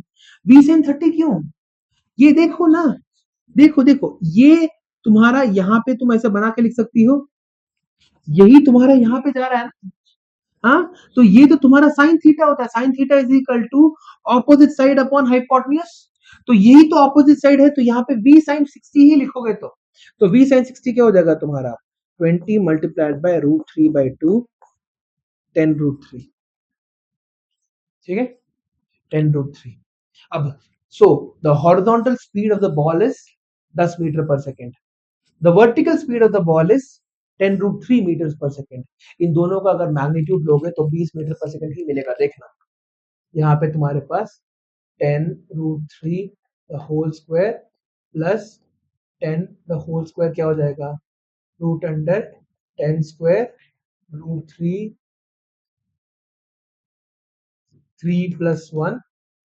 v sin 30 क्यों, ये देखो ना, देखो देखो ये तुम्हारा यहाँ पे तुम ऐसे बना के लिख सकती हो, यही तुम्हारा यहाँ पे जा रहा है ना। हाँ, तो ये तो तुम्हारा साइन थीटा होता है, sine theta is equal to opposite side upon hypotenuse. तो यही तो ऑपोजिट साइड है, तो यहाँ पे v sin 60 ही लिखोगे तो v sin 60 क्या हो जाएगा तुम्हारा 20 मल्टीप्लाइड बाय √3/2 10√3। ठीक है, 10√3। अब so the horizontal speed of the ball is 10 metre per second, the vertical speed of the ball is 10√3 metre per second. इन दोनों का अगर मैग्नीट्यूड लोगे तो 20 मीटर पर सेकेंड ही मिलेगा। देखना यहाँ पे तुम्हारे पास 10√3 the whole square plus 10 the whole square क्या हो जाएगा, root under 10 square √3 3 plus 1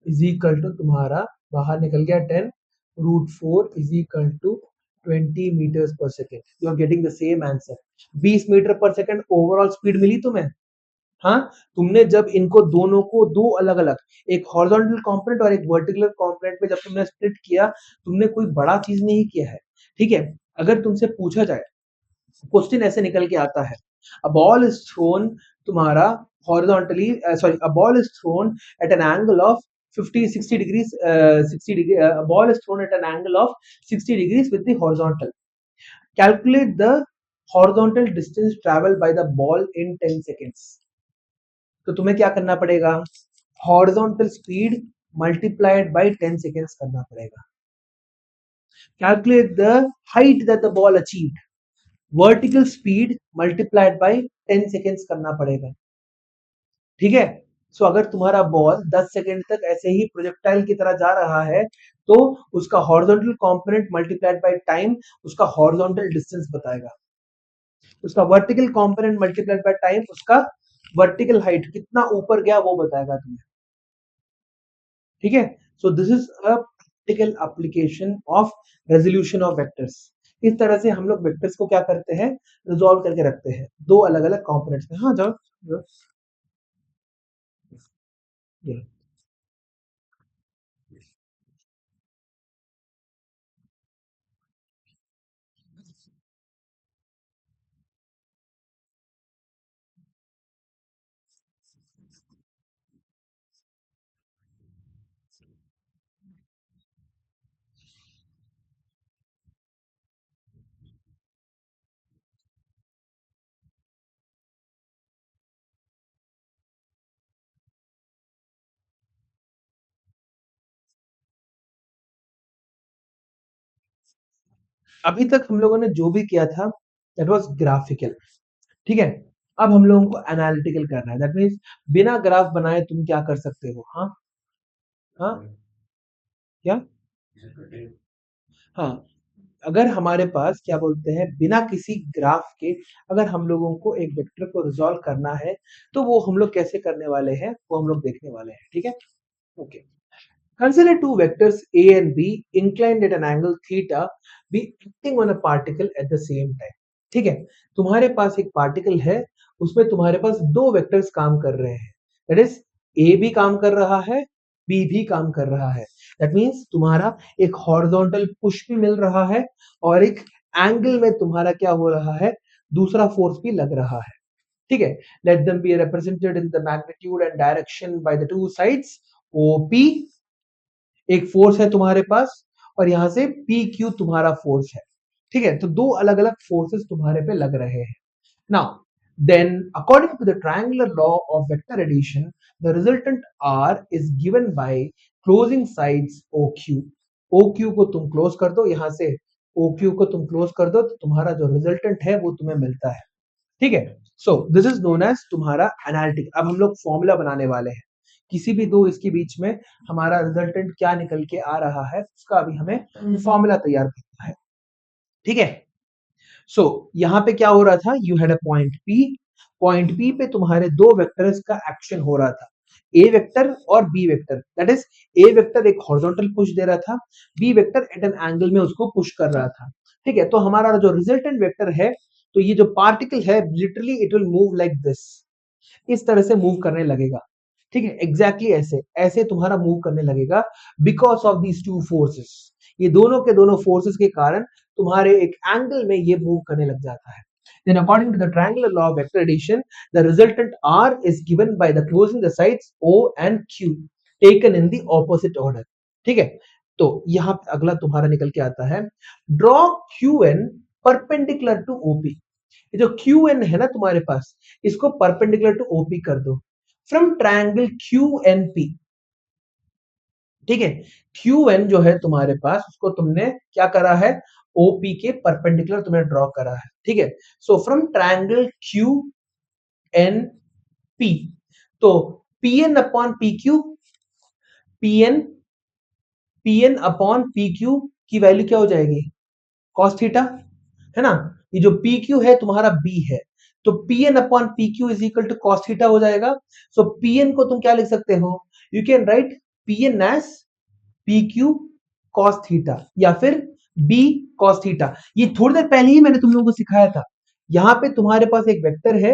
is equal to तुम्हारा बाहर निकल गया 10 √4 is equal to 20 metres per second. You are getting the same answer. 20 metre per second overall speed मिली तुम्हें। हाँ, तुमने जब इनको दोनों को दो अलग अलग, एक हॉरिजॉन्टल कंपोनेंट और एक वर्टिकुलर कंपोनेंट में जब तुमने स्प्लिट किया, तुमने कोई बड़ा चीज नहीं किया है। ठीक है, अगर तुमसे पूछा जाए, क्वेश्चन ऐसे निकल के आता है, अ बॉल इज थ्रोन तुम्हारा horizontally, sorry, a ball is thrown at an angle of 50 60 degrees, 60 degree, a ball is thrown at an angle of 60 degrees with the horizontal, calculate the horizontal distance traveled by the ball in 10 seconds। तो तुम्हें क्या करना पड़ेगा, horizontal speed multiplied by 10 seconds करना पड़ेगा। Calculate the height that the ball achieved, vertical speed multiplied by 10 seconds करना पड़ेगा। ठीक है, सो अगर तुम्हारा बॉल 10 सेकेंड तक ऐसे ही प्रोजेक्टाइल की तरह जा रहा है तो उसका horizontal component multiplied by time उसका हॉरिजॉन्टल डिस्टेंस बताएगा, उसका vertical component multiplied by time उसका वर्टिकल हाइट कितना ऊपर गया वो बताएगा तुम्हें। ठीक है, so this is a practical application of resolution of vectors. इस तरह से हम लोग वेक्टर्स को क्या करते हैं, रिजॉल्व करके रखते हैं दो अलग अलग कंपोनेंट्स में। हाँ जाओ, जाओ। ये अभी तक हम लोगों ने जो भी किया था दैट वाज ग्राफिकल, ठीक है। अब हम लोगों को एनालिटिकल करना है, दैट मीन्स बिना ग्राफ बनाए तुम क्या कर सकते हो। हाँ हाँ क्या, हाँ, अगर हमारे पास क्या बोलते हैं बिना किसी ग्राफ के अगर हम लोगों को एक वेक्टर को रिजॉल्व करना है तो वो हम लोग कैसे करने वाले हैं वो हम लोग देखने वाले हैं, ठीक है। Okay, consider two vectors a and b inclined at an angle theta be acting on a particle at the same time, ठीक है। तुम्हारे पास एक पार्टिकल है, उसमें तुम्हारे पास दो वेक्टर्स काम कर रहे हैं, दैट इज a भी काम कर रहा है, b भी काम कर रहा है। दैट मीन्स तुम्हारा एक हॉरिजॉन्टल पुश भी मिल रहा है और एक एंगल में तुम्हारा क्या हो रहा है, दूसरा फोर्स भी लग रहा है, ठीक है। Let them be represented in the magnitude and direction by the two sides OP, एक फोर्स है तुम्हारे पास और यहां से PQ तुम्हारा फोर्स है, ठीक है। तो दो अलग अलग फोर्सेस तुम्हारे पे लग रहे हैं। Now then according to the triangular law of vector addition the resultant R is given by closing sides OQ, OQ को तुम क्लोज कर दो, यहां से OQ को तुम क्लोज कर दो तो तुम्हारा जो रिजल्टेंट है वो तुम्हें मिलता है, ठीक है। So this is known as तुम्हारा एनालिटिक। अब हम लोग फॉर्मूला बनाने वाले हैं, किसी भी दो इसके बीच में हमारा रिजल्टेंट क्या निकल के आ रहा है उसका अभी हमें फॉर्मूला तैयार करना है, ठीक है। सो यहाँ पे क्या हो रहा था, you had a point P पे तुम्हारे दो वेक्टर्स का एक्शन हो रहा था, ए वेक्टर और B vector, that is A vector एक हॉरिजॉन्टल पुश दे रहा था, B vector at an angle में उसको पुश कर रहा था, ठीक है। तो हमारा जो रिजल्टेंट वेक्टर है, तो ये जो पार्टिकल है literally it will move like this, इस तरह से मूव करने लगेगा, ठीक है। एग्जैक्टली ऐसे ऐसे तुम्हारा मूव करने लगेगा because of these two forces, ये दोनों के दोनों फोर्सेस के कारण तुम्हारे एक एंगल में ये मूव करने लग जाता है। Then according to the triangular law of vector addition, the resultant R is given by the closing the sides O and Q taken in the opposite order, ठीक है। तो यहाँ पे अगला तुम्हारा निकल के आता है, draw QN perpendicular to OP, ये जो QN है ना तुम्हारे पास, इसको परपेंडिकुलर टू OP कर दो फ्रॉम ट्रायंगल QNP, ठीक है। QN जो है तुम्हारे पास उसको तुमने क्या करा है, OP के परपेंडिकुलर तुमने ड्रॉ करा है, ठीक है। सो फ्रॉम ट्रायंगल QNP, तो PN upon PQ, PN PN upon PQ की वैल्यू क्या हो जाएगी, cos थीटा, है ना। ये जो PQ है तुम्हारा B है, तो PN upon PQ is equal to cos theta हो जाएगा। सो PN को तुम क्या लिख सकते हो, you can write PN as PQ cos theta या फिर B cos थीटा। ये थोड़ी देर पहले ही मैंने तुम लोगों को सिखाया था। यहाँ पे तुम्हारे पास एक वेक्टर है,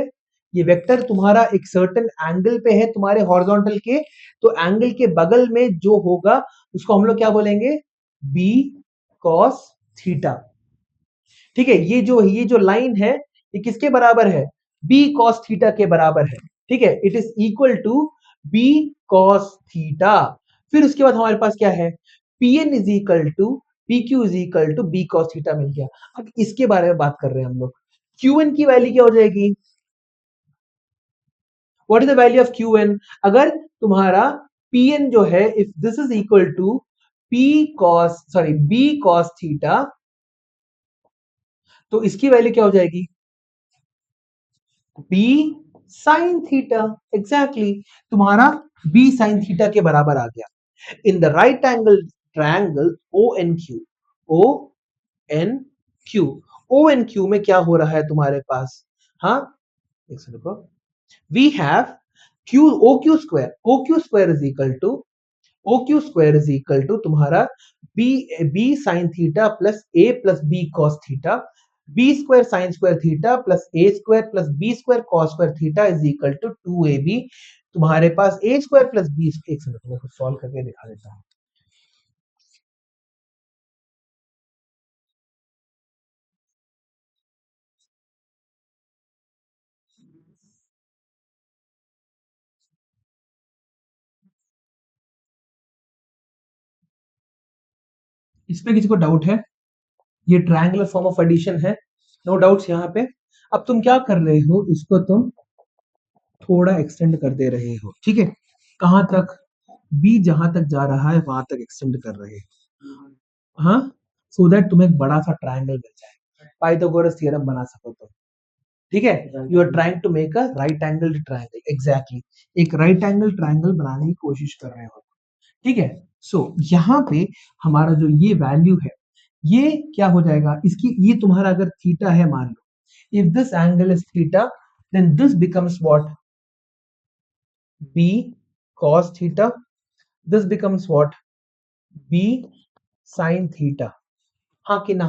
ये वेक्टर तुम्हारा एक सर्टेन एंगल पे है तुम्हारे हॉरिजॉन्टल के, तो एंगल के बगल में जो होगा उसको हम लोग क्या बोलेंगे, B cos थीटा, ठीक है। ये जो लाइन है ये किसके बराबर है, B cos थीटा के बराबर है, ठीक है। It is equal to B cos theta. फिर उसके बाद हमारे पास क्या है, PN is equal to PQ is equal to B cos theta मिल गया। अब इसके बारे में बात कर रहे हैं हम लोग, QN की वैल्यू क्या हो जाएगी, what is the value of QN, अगर तुम्हारा PN जो है if this is equal to B cos theta, तो इसकी वैल्यू क्या हो जाएगी, B sin थीटा, एग्जैक्टली तुम्हारा B sin थीटा के बराबर आ गया। In the right angle triangle ONQ, ONQ में क्या हो रहा है तुम्हारे पास, हाँ एक सेकंड रुको, we have OQ square is equal to तुम्हारा B sin theta plus A plus B cos theta, B square sine square theta plus A square plus B square cos square theta is equal to 2AB। तुम्हारे पास A स्क्वायर प्लस B, एक सेकंड मैं कुछ सॉल्व करके दिखा देता हूं। इस पे किसी को डाउट है, ये ट्रायंगुलर फॉर्म ऑफ एडिशन है, नो डाउट्स यहाँ पे। अब तुम क्या कर रहे हो, इसको तुम थोड़ा एक्सटेंड कर दे रहे हो, ठीक है। कहां तक, बी जहां तक जा रहा है वहां तक एक्सटेंड कर रहे हो, हाँ सो दैट तुम्हें एक बड़ा सा ट्रायंगल मिल जाए, पाइथागोरस थ्योरम बना सको तो। ठीक है, you are trying to make a right angle triangle, exactly एक राइट एंगल ट्रायंगल बनाने की कोशिश कर रहे हो। ठीक है, सो यहाँ पे हमारा जो ये वैल्यू है ये क्या हो जाएगा, इसकी ये तुम्हारा अगर थीटा है मान लो, if this angle is theta then this becomes what, b cos theta, this becomes what, b sin theta, हाँ कि ना,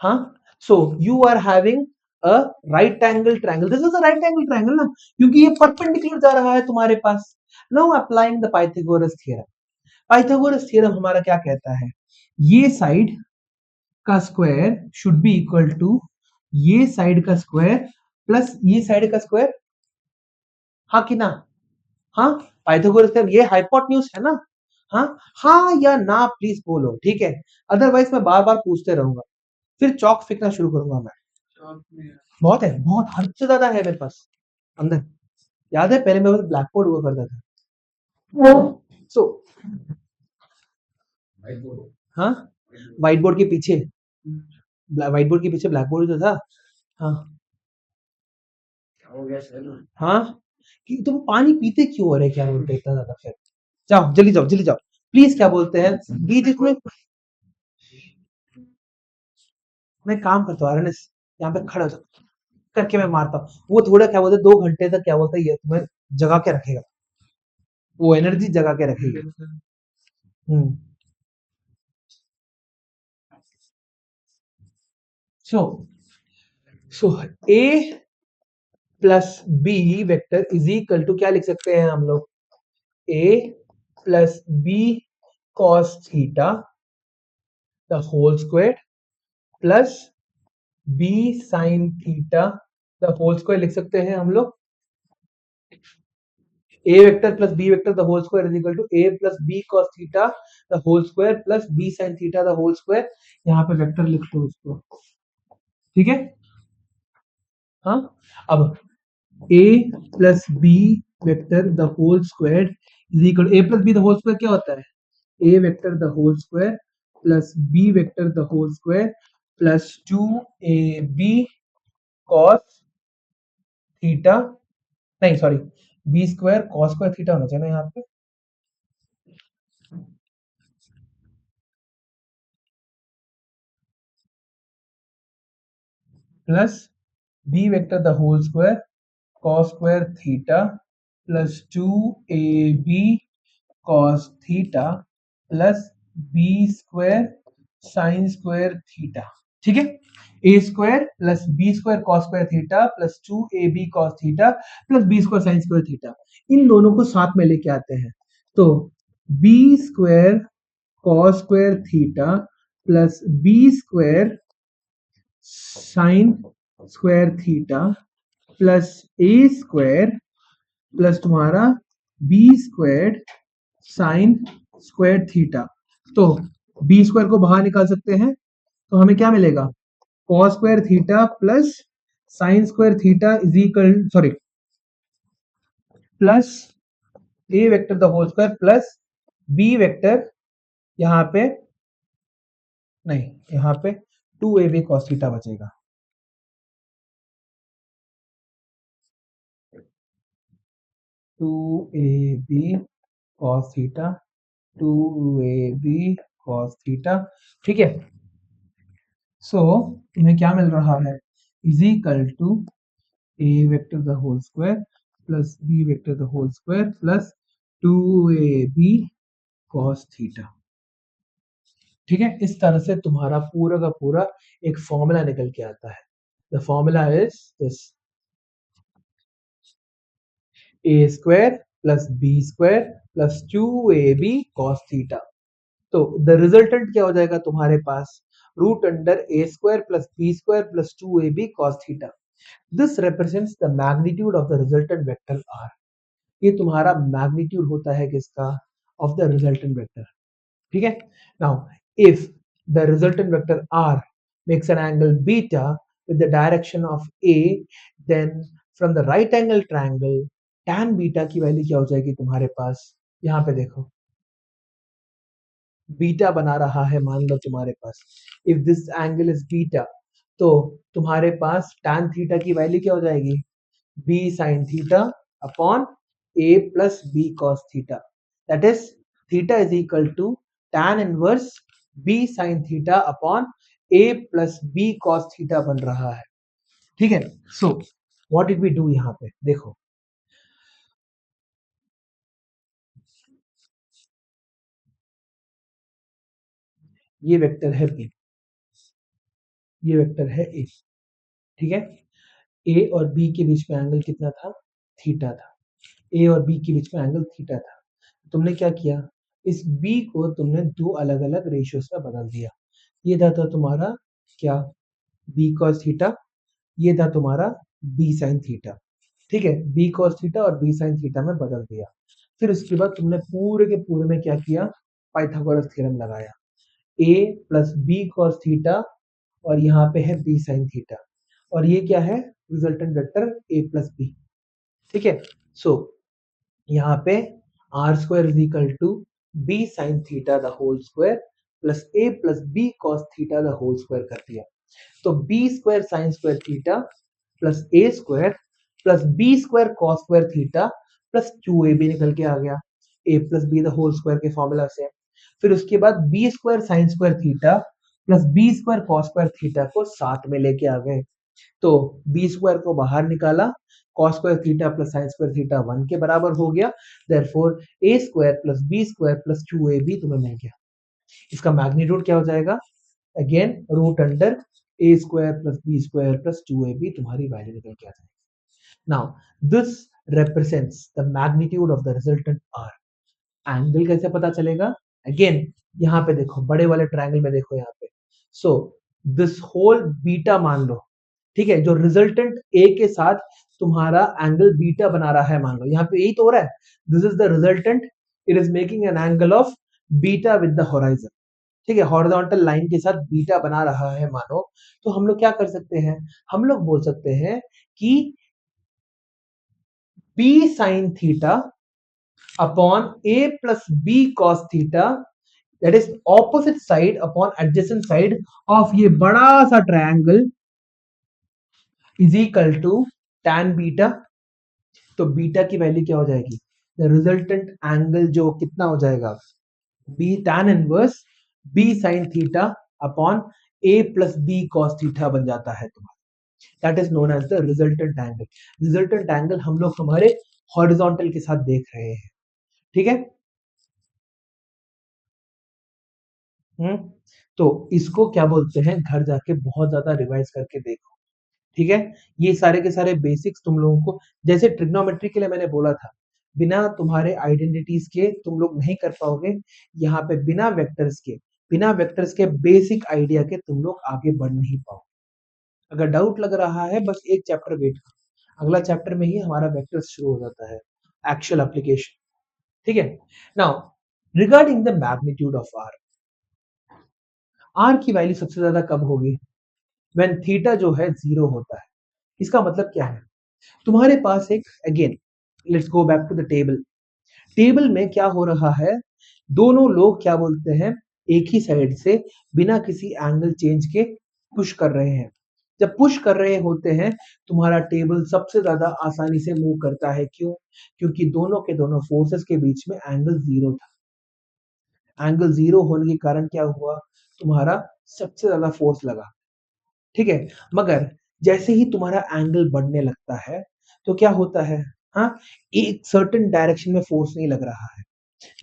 हाँ। So you are having a right angle triangle, this is a right angle triangle ना, क्योंकि ये परपेंडिकुलर जा रहा है तुम्हारे पास। Now applying the Pythagoras theorem, Pythagoras theorem हमारा क्या कहता है, ये साइड का square should be equal to ये साइड का स्क्वायर प्लस ये साइड का स्क्वायर, हाँ कि ना, हाँ। पाइथागोरस थ्योरम ये हाइपोटेन्यूज है ना, हाँ, हाँ या ना प्लीज बोलो, ठीक है, अदरवाइज मैं बार बार पूछते रहूंगा, फिर चौक फेंकना शुरू करूंगा मैं। बहुत है, बहुत हद से ज्यादा है मेरे पास अंदर, याद है पहले मैं बस ब्लैक बोर्ड हुआ करता था। सो हाँ, व्हाइट बोर्ड के पीछे, व्हाइट बोर्ड के पीछे ब्लैक बोर्ड तो था। हाँ हाँ, कि तुम पानी पीते क्यों हो रहे, क्या बोलते हैं इतना ज्यादा, फिर जाओ जल्दी जाओ जल्दी जाओ प्लीज, क्या बोलते हैं बीच इसमें, मैं काम करता हूँ आरएनएस, यहाँ पे खड़ा हो जाओ करके मैं मारता हूँ, वो थोड़ा क्या बोलते हैं 2 घंटे तक क्या बोलते हैं ये तुम्हें जगा के रखेगा, वो एनर्जी जगा के रखेगी। Hmm, so so a plus B vector is equal to क्या लिख सकते हैं हम लोग, a plus B cos theta the whole square plus b sine theta the whole square लिख सकते हैं हम लोग, a vector plus b vector the whole square is equal to a plus b cos theta the whole square plus b sin theta the whole square, यहाँ पे वेक्टर लिख लो इसको, ठीक है। हाँ, अब a plus b vector the whole square is equal, a plus b the whole square क्या होता है, a vector the whole square plus b vector the whole square plus 2ab cos theta, नहीं sorry, B square cos square theta होना चाहिए ना यहाँ पे, plus B vector the whole square cos square theta plus 2ab cos theta plus B square sine square theta, ठीक है। A square plus B square cos square theta plus 2ab cos theta plus B square sine square theta, इन दोनों को साथ में लेके आते हैं, तो B square cos square theta plus B square sine square theta plus ए स्क्वायर प्लस तुम्हारा B square sine square theta, तो बी स्क्वायर को बाहर निकाल सकते हैं, तो हमें क्या मिलेगा, cos square theta plus sine square theta is equal, sorry, plus A vector the whole square plus B vector, यहाँ पे नहीं, यहाँ पे 2ab cos थीटा बचेगा, 2ab cos theta, 2ab cos theta, ठीक है। सो तुम्हें क्या मिल रहा है, is equal to A vector the whole square plus B vector the whole square plus 2ab cos theta, ठीक है। इस तरह से तुम्हारा पूरा का पूरा एक फॉर्मूला निकल के आता है, the formula is this, A square plus B square plus 2ab cos theta, तो द रिजल्टेंट क्या हो जाएगा तुम्हारे पास, root under A square plus B square plus 2ab cos theta, this represents the magnitude of the resultant vector R, ये तुम्हारा मैग्नीट्यूड होता है किसका, ऑफ द रिजल्टेंट वेक्टर, ठीक है। Now if the resultant vector R makes an angle beta with the direction of a, then from the right angle triangle tan beta की वैल्यू क्या हो जाएगी तुम्हारे पास, यहाँ पे देखो, बीटा बना रहा है मान लो तुम्हारे पास, if this angle is beta, तो तुम्हारे पास tan थीटा की वैल्यू क्या हो जाएगी, b sin theta upon a plus b cos theta, that is theta is equal to tan inverse b sin theta upon a plus b cos theta बन रहा है। ठीक है, so what did we do, यहाँ पे देखो, ये वेक्टर है b, ये वेक्टर है a, ठीक है, a और b के बीच में एंगल कितना था, थीटा था, a और b के बीच में एंगल थीटा था। तुमने क्या किया, इस b को तुमने दो अलग अलग रेशियोज में बदल दिया, ये था तुम्हारा क्या, b cos थीटा, ये था तुम्हारा b sin थीटा, ठीक है, b cos थीटा और b sin थीटा में बदल दिया। फिर उसके बाद तुमने पूरे के पूरे में क्या किया, पाइथागोरस थ्योरम लगाया, a plus b cos theta और यहाँ पे है b sin थीटा, और ये क्या है, resultant vector a plus b, ठीक है। सो यहाँ पे R square is equal to B sine theta the whole square plus A plus B cos theta the whole square कर दिया, तो B square sine square theta plus ए square plus B square cos square theta plus 2ab निकल के आ गया, A plus B the whole square के फॉर्मूला से। फिर उसके बाद B square sine square theta plus B square cos square theta को साथ में लेके आ गए, तो बी स्क्वायर को बाहर निकाला, cos square theta plus sine square theta 1 के बराबर हो गया, therefore a square plus b square plus 2ab तुम्हें मिल गया। इसका मैग्नीट्यूड क्या हो जाएगा, again root under a square plus b square plus 2ab तुम्हारी वैल्यू निकल के आ जाएगी। Now this represents the magnitude of the resultant r। Angle कैसे पता चलेगा, अगेन यहाँ पे देखो बड़े वाले ट्रायंगल में देखो यहाँ पे, सो दिस होल बीटा मान लो, ठीक है, जो रिजल्टेंट ए के साथ तुम्हारा एंगल बीटा बना रहा है मान लो, यहाँ पे यही तो हो रहा है, this is the resultant, it is making an angle of beta with the horizon, ठीक है, हॉरिजॉन्टल लाइन के साथ बीटा बना रहा है मानो, तो हम लोग क्या कर सकते हैं, हम लोग बोल सकते हैं कि b sin theta upon a plus b cos theta, that is opposite side upon adjacent side of ये बड़ा सा triangle is equal to tan beta, तो बीटा की वैल्यू क्या हो जाएगी, रिजल्टेंट एंगल जो कितना हो जाएगा, b tan inverse b sin theta upon a plus b cos theta बन जाता है तुम्हारा, that is known as the resultant angle. Resultant angle हम लोग हमारे हॉरिजॉन्टल के साथ देख रहे हैं, ठीक है। तो इसको क्या बोलते हैं, घर जाके बहुत ज्यादा रिवाइज करके देखो, ठीक है। ये सारे के सारे बेसिक्स तुम लोगों को, जैसे ट्रिग्नोमेट्री के लिए मैंने बोला था, बिना तुम्हारे आइडेंटिटीज के तुम लोग नहीं कर पाओगे, यहाँ पे बिना वेक्टर्स के बेसिक आइडिया के तुम लोग आगे बढ़ नहीं पाओगे। अगर डाउट लग रहा है बस एक चैप्टर वेट करो, अगला चैप्टर में ही हमारा वेक्टर्स शुरू हो जाता है, एक्चुअल एप्लीकेशन, ठीक है। Now regarding the magnitude of R, R की वैल्यू सबसे ज्यादा कब होगी, व्हेन थीटा जो है 0 होता है। इसका मतलब क्या है, तुम्हारे पास एक, again let's go back to the table, table में क्या हो रहा है, दोनों लोग क्या बोलते हैं, एक ही साइड से बिना किसी एंगल चेंज के पुश कर रहे हैं, जब पुश कर रहे होते हैं तुम्हारा टेबल सबसे ज्यादा आसानी से मूव करता है, क्यों, क्योंकि दोनों के दोनों फोर्सेस के बीच में एंगल 0 था, एंगल 0 होने के कारण क्या हुआ, तुम्हारा सबसे ज्यादा फोर्स लगा, ठीक है। मगर जैसे ही तुम्हारा एंगल बढ़ने लगता है तो क्या होता है, हाँ, एक सर्टेन डायरेक्शन में फोर्स नहीं लग रहा है,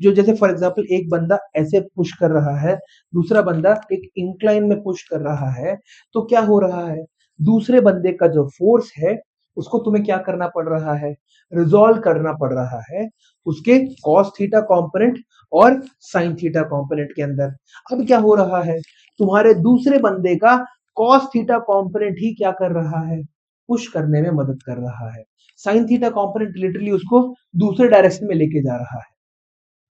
जो जैसे फॉर एग्जांपल एक बंदा ऐसे पुश कर रहा है, दूसरा बंदा एक इंक्लाइन में पुश कर रहा है, तो क्या हो रहा है, दूसरे बंदे का जो फोर्स है उसको तुम्हें क्या करना पड़ रहा है, रिजॉल्व करना पड़ रहा है उसके cos थीटा कंपोनेंट और sin थीटा कंपोनेंट के अंदर। अब क्या हो रहा है, तुम्हारे दूसरे बंदे का cos थीटा कंपोनेंट ही क्या कर रहा है, पुश करने में मदद कर रहा है, sin थीटा कंपोनेंट लिटरली उसको दूसरे डायरेक्शन में लेके जा रहा है,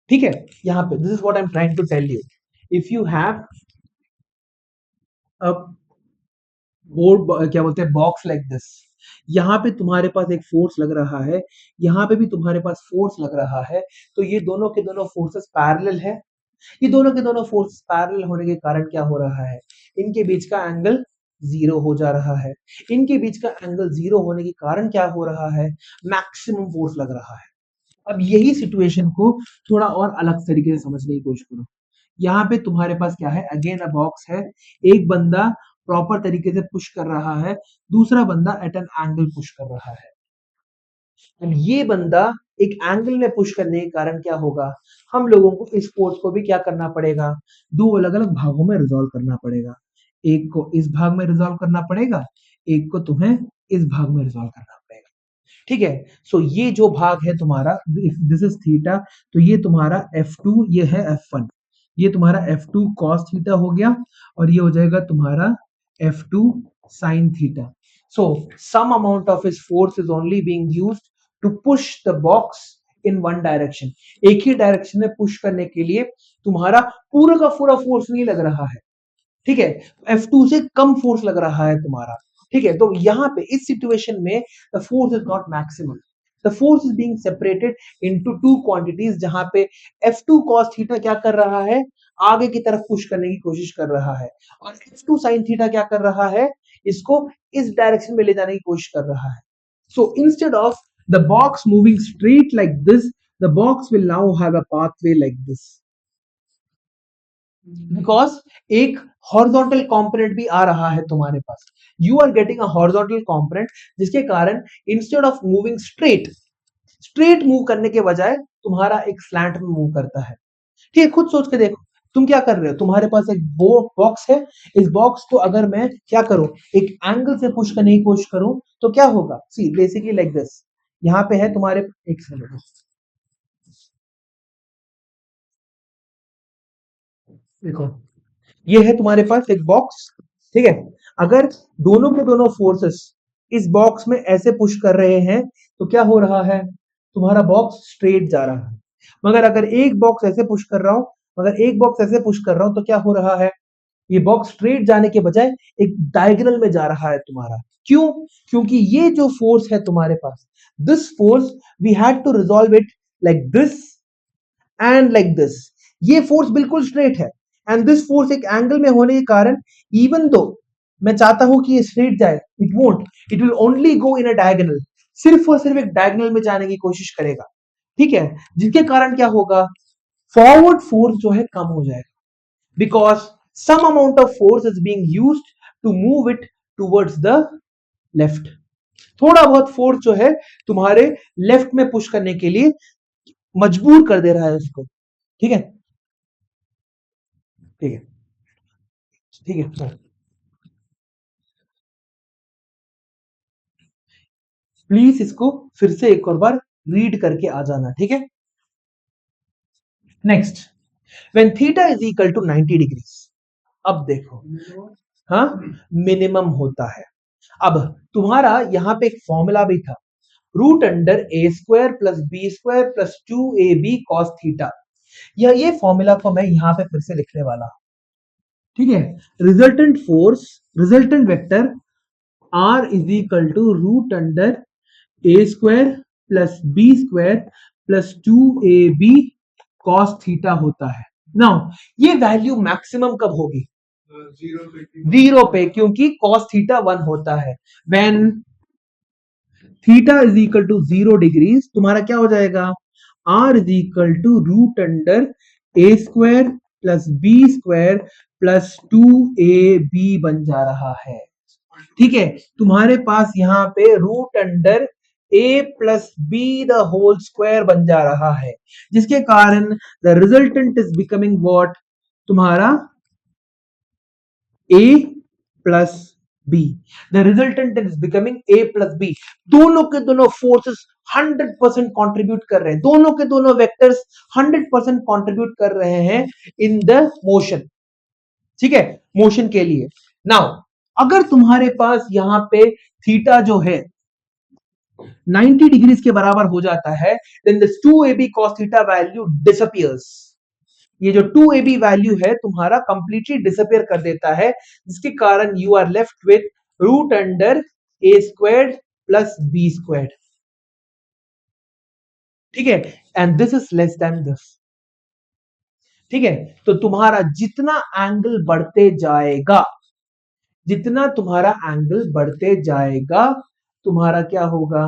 ठीक है। यहाँ पे this is what I am trying to tell you, if you have a board, क्या बोलते हैं, बॉक्स लाइक दिस, यहाँ पे तुम्हारे पास एक फोर्स लग रहा है, यहाँ पे भी तुम्हारे पास फोर्स लग रहा है, तो ये दोनों के दोनों फोर्सेस पैरेलल है, ये दोनों के दोनों फोर्स पैरेलल होने के कारण क्या हो रहा है, इनके बीच का एंगल जीरो हो जा रहा है। इनके बीच का एंगल जीरो होने के कारण क्या हो रहा है, मैक्सिमम फोर्स लग रहा है। अब यही सिचुएशन को थोड़ा और अलग तरीके से समझने की कोशिश करो। यहाँ पे तुम्हारे पास क्या है, अगेन अ बॉक्स है, एक बंदा प्रॉपर तरीके से पुश कर रहा है, दूसरा बंदा एट एन एंगल पुश कर रहा है। अब ये बंदा एक एंगल में पुश करने के कारण क्या होगा, हम लोगों को इस फोर्स को भी क्या करना पड़ेगा, दो अलग अलग भागों में रिजॉल्व करना पड़ेगा। एक को इस भाग में रिजॉल्व करना पड़ेगा, एक को तुम्हें इस भाग में रिजॉल्व करना पड़ेगा। ठीक है, सो ये जो भाग है तुम्हारा, दिस इज थीटा, तो ये तुम्हारा F2, ये है F1, ये तुम्हारा F2 cos थीटा हो गया, और ये हो जाएगा तुम्हारा F2 sin theta. So some amount of his force is only being used to push the box in one direction। एक ही डायरेक्शन में पुश करने के लिए तुम्हारा पूरा का पूरा फोर्स नहीं लग रहा है, ठीक है, F2 से कम फोर्स लग रहा है तुम्हारा। ठीक है, तो यहाँ पे इस सिचुएशन में the force is not maximum, the force is being separated into two quantities, जहां पे F2 cos थीटा क्या कर रहा है, आगे की तरफ पुश करने की कोशिश कर रहा है, और F2 sin थीटा क्या कर रहा है, इसको इस डायरेक्शन में ले जाने की कोशिश कर रहा है। So instead of the box moving straight like this, the box will now have a pathway like this, because एक हॉरिजॉन्टल कंपोनेंट भी आ रहा है तुम्हारे पास, you are getting a horizontal component, जिसके कारण instead of moving straight, straight move करने के बजाय तुम्हारा एक स्लैंट में मूव करता है। ठीक है, खुद सोच के देखो, तुम क्या कर रहे हो, तुम्हारे पास एक बॉक्स है, इस बॉक्स को अगर मैं क्या करूं, एक एंगल से पुश करने की कोशिश करूं तो क्या होगा, सी बेसिकली लाइक दिस, यहां पे है तुम्हारे, एक सेकंड देखो, ये है तुम्हारे पास एक बॉक्स, ठीक है, अगर दोनों के दोनों फोर्सेस इस बॉक्स में ऐसे पुश कर रहे हैं तो क्या हो रहा है, तुम्हारा बॉक्स स्ट्रेट जा रहा है, मगर अगर एक बॉक्स ऐसे पुश कर रहा हूं, मगर एक बॉक्स ऐसे पुश कर रहा हूं तो क्या हो रहा है, ये बॉक्स स्ट्रेट जाने के बजाय एक डायगोनल में जा रहा है तुम्हारा। क्यों, क्योंकि ये जो फोर्स है तुम्हारे पास, this force we had to resolve it like this and like this, ये फोर्स बिल्कुल स्ट्रेट है, एंड दिस फोर्स एक एंगल में होने के कारण, इवन दो मैं चाहता हूं कि ये स्ट्रेट जाए, it won't, it will only go in a diagonal, सिर्फ और सिर्फ एक डायगोनल में जाने की कोशिश करेगा। ठीक है, जिसके कारण क्या होगा, फॉरवर्ड फोर्स जो है कम हो जाएगा, because some amount of force is being used to move it towards the left, थोड़ा बहुत फोर्स जो है तुम्हारे लेफ्ट में पुश करने के लिए मजबूर कर दे रहा है उसको। ठीक है, ठीक है, ठीक है, प्लीज इसको फिर से एक और बार रीड करके आ जाना, ठीक है। Next, when theta is equal to 90 degrees, अब देखो, हाँ, मिनिमम होता है। अब तुम्हारा यहां पे एक फॉर्मूला भी था, रूट अंडर ए square plus B square plus 2ab cos theta, ये फॉर्मूला को मैं यहां पे फिर से लिखने वाला हूं। ठीक है, resultant force, resultant vector R is equal to root under A square plus B square plus 2ab cos theta होता है। नाउ ये वैल्यू मैक्सिमम कब होगी, जीरो पे, क्योंकि cos थीटा 1 होता है। When theta is equal to 0 degrees, तुम्हारा क्या हो जाएगा, R is equal to root under A square plus B square plus 2ab बन जा रहा है। ठीक है, तुम्हारे पास यहाँ पे root under A plus B the whole square बन जा रहा है, जिसके कारण the resultant is becoming what, तुम्हारा A plus B, the resultant is becoming A plus B. दोनों के दोनों फोर्सेस 100% कंट्रीब्यूट कर रहे हैं, दोनों के दोनों वेक्टर्स 100% कंट्रीब्यूट कर रहे हैं इन द मोशन। ठीक है, मोशन के लिए। नाउ अगर तुम्हारे पास यहां पे थीटा जो है 90 डिग्रीज के बराबर हो जाता है, then this 2ab cos theta value disappears, ये जो 2ab वैल्यू है तुम्हारा कंप्लीटली डिसअपियर कर देता है, जिसके कारण you are left with root under A squared plus B squared. ठीक है, and this is less than this, ठीक है, तो तुम्हारा जितना एंगल बढ़ते जाएगा, जितना तुम्हारा एंगल बढ़ते जाएगा, तुम्हारा क्या होगा,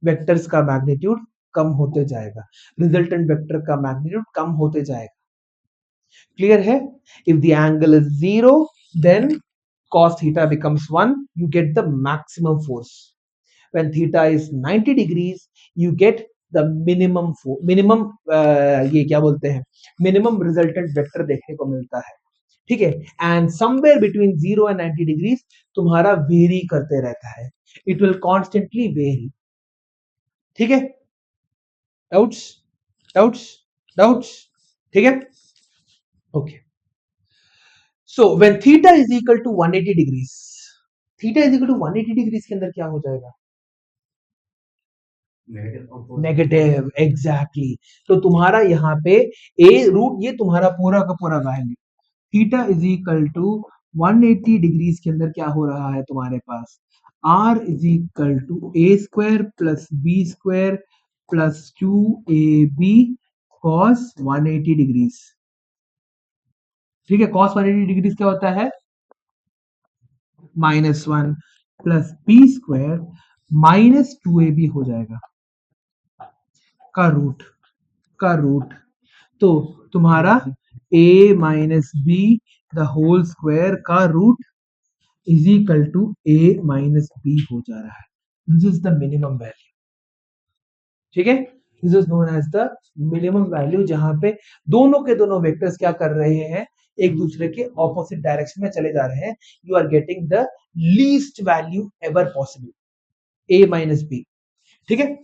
वेक्टर्स का मैग्नीट्यूड कम होते जाएगा, रिजल्टेंट वेक्टर का मैग्नीट्यूड कम होते जाएगा। क्लियर है? If the angle is 0 then cos theta becomes 1, you get the maximum force. When theta is 90 degrees, you get the minimum force, minimum ये क्या बोलते हैं, minimum resultant vector देखने को मिलता है। ठीक है, and somewhere between 0 and 90 degrees तुम्हारा वेरी करते रहता है, it will constantly vary। ठीक है, डाउट्स, डाउट्स, डाउट्स, ठीक है, okay. So when theta is equal to 180 degrees, theta is equal to 180 degrees के अंदर क्या हो जाएगा, नेगेटिव, एग्जैक्टली। तो तुम्हारा यहाँ पे ए रूट, ये तुम्हारा पूरा का पूरा value, theta is equal to 180 degrees के अंदर क्या हो रहा है तुम्हारे पास, R is equal to A square plus B square plus 2ab cos 180 degrees. ठीक है, कॉस 180 डिग्रीज क्या होता है, -1 प्लस बी स्क्वायर -2ab हो जाएगा, का रूट, का रूट। तो तुम्हारा a minus B the whole square का root is equal to a minus B हो जा रहा है। This is the minimum value. ठीक है, this is known as the minimum value, जहां पे दोनों के दोनों वेक्टर्स क्या कर रहे हैं, एक दूसरे के ऑपोजिट डायरेक्शन में चले जा रहे हैं। You are getting the least value ever possible, a minus B. ठीक है,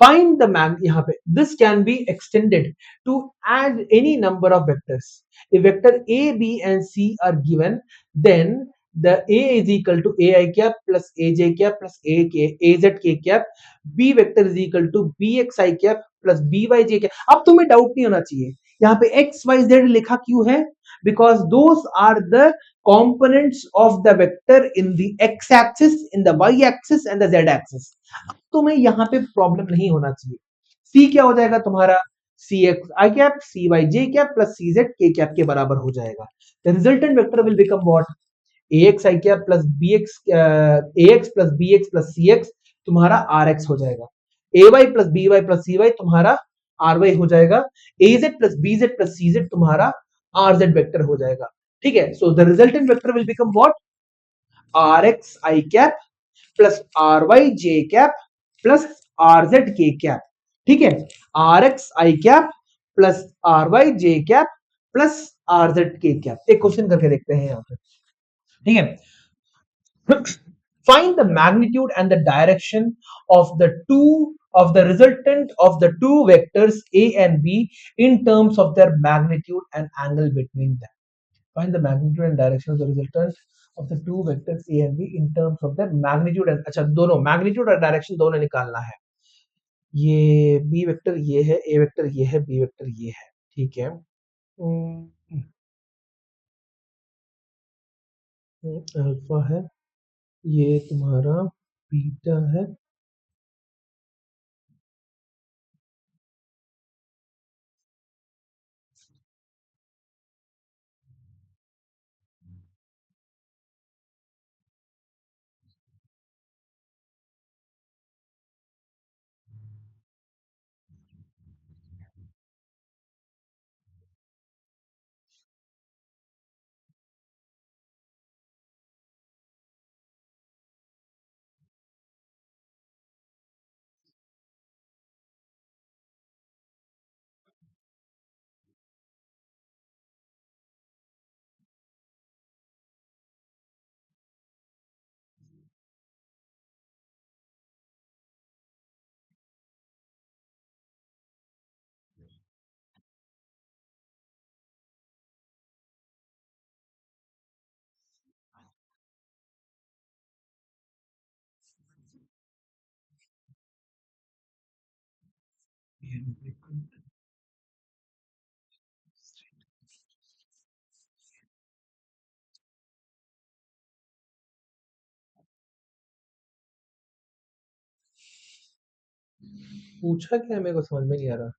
find the mag, यहाँ पे this can be extended to add any number of vectors. If vector a, b and c are given, then the a is equal to ai cap plus aj cap plus az k cap, b vector is equal to bxi cap plus byj cap। अब तुम्हें डाउट नहीं होना चाहिए यहाँ पे x y z लिखा क्यों है, because those are the components of the vector in the x axis, in the y axis and the z axis। तुम्हें यहाँ पे प्रॉब्लम नहीं होना चाहिए। C क्या हो जाएगा तुम्हारा, सी एक्स आई कैप सी वाई जे cap plus C Z K cap के बराबर हो जाएगा। The resultant vector will become what, A X I cap plus B X, A X plus B X plus C X तुम्हारा आर एक्स हो जाएगा, A Y plus B Y plus C Y तुम्हारा आर वाई हो जाएगा, A Z plus B Z plus C Z तुम्हारा आर जेड वेक्टर हो जाएगा। ठीक है, so the resultant vector will become what, R x I cap plus R Y J cap plus R Z K cap. ठीक है, are x I cap plus R Y J cap plus R Z K cap. एक क्वेश्चन करके देखते हैं यहाँ पे। ठीक है, find the magnitude and the direction of the two, of the resultant of the two vectors a and b in terms of their magnitude and angle between them। find the magnitude and direction of the resultant of the two vectors a and b in terms of their magnitude and, अच्छा दोनों magnitude और direction दोनों निकालना है। ये बी वेक्टर ये है, ए वेक्टर ये है, बी वेक्टर ये है। ठीक है, अल्फा है, ये तुम्हारा बीटा है, पूछा क्या है, मेरे को समझ में नहीं आ रहा।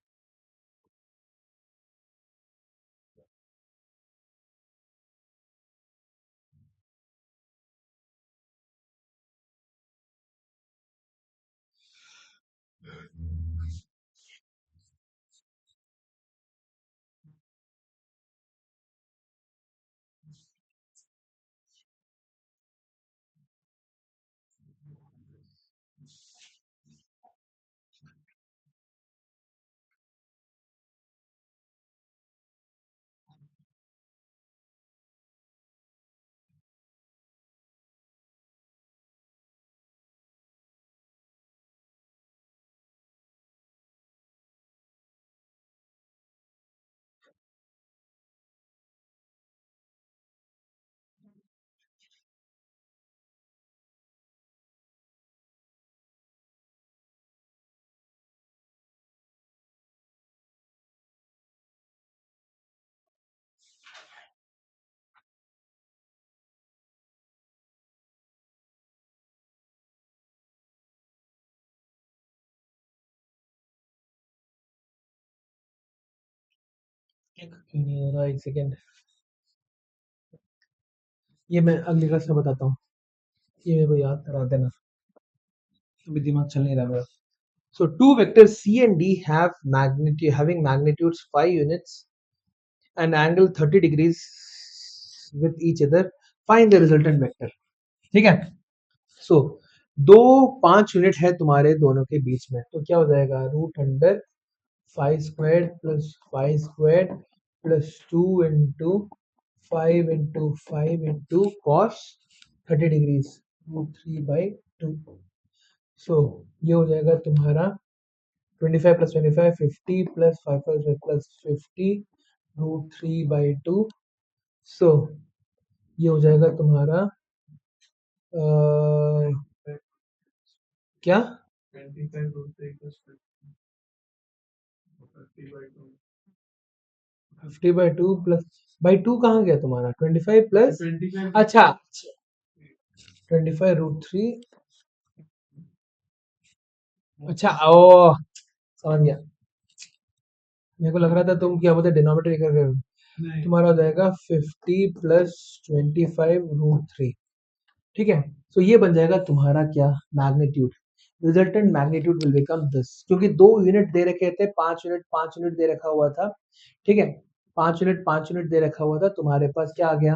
क्यों नहीं हो रहा, एक सेकेंड। ये मैं अगली क्लास में बताता हूँ, ये मेरे को याद करा देना, अभी दिमाग चल नहीं रहा मेरा। So two vectors C and D have magnitude having magnitudes 5 units and angle 30 degrees with each other. Find the resultant vector. ठीक है। So दो 5 यूनिट है तुम्हारे दोनों के बीच में, तो क्या हो जाएगा, root under 5² plus 5² plus 2 into 5 into cos 30 degrees √3/2। So ये हो जाएगा तुम्हारा 25 प्लस 25 50 प्लस 5 प्लस 50 √3/2। सो ये हो जाएगा तुम्हारा क्या 50/2 प्लस बाई 2 कहाँ गया तुम्हारा 25 प्लस, अच्छा 25 √3, अच्छा ओ समझ गया। मेरे को लग रहा था तुम क्या बोलते डिनोमिनेटर कर रहे हो। तुम्हारा हो जाएगा 50 प्लस 25 √3। ठीक है। सो ये बन जाएगा तुम्हारा क्या, magnitude. Resultant magnitude will become this, क्योंकि दो यूनिट दे रखे थे, 5 यूनिट दे रखा हुआ था। ठीक है, 5 यूनिट दे रखा हुआ था, तुम्हारे पास क्या आ गया,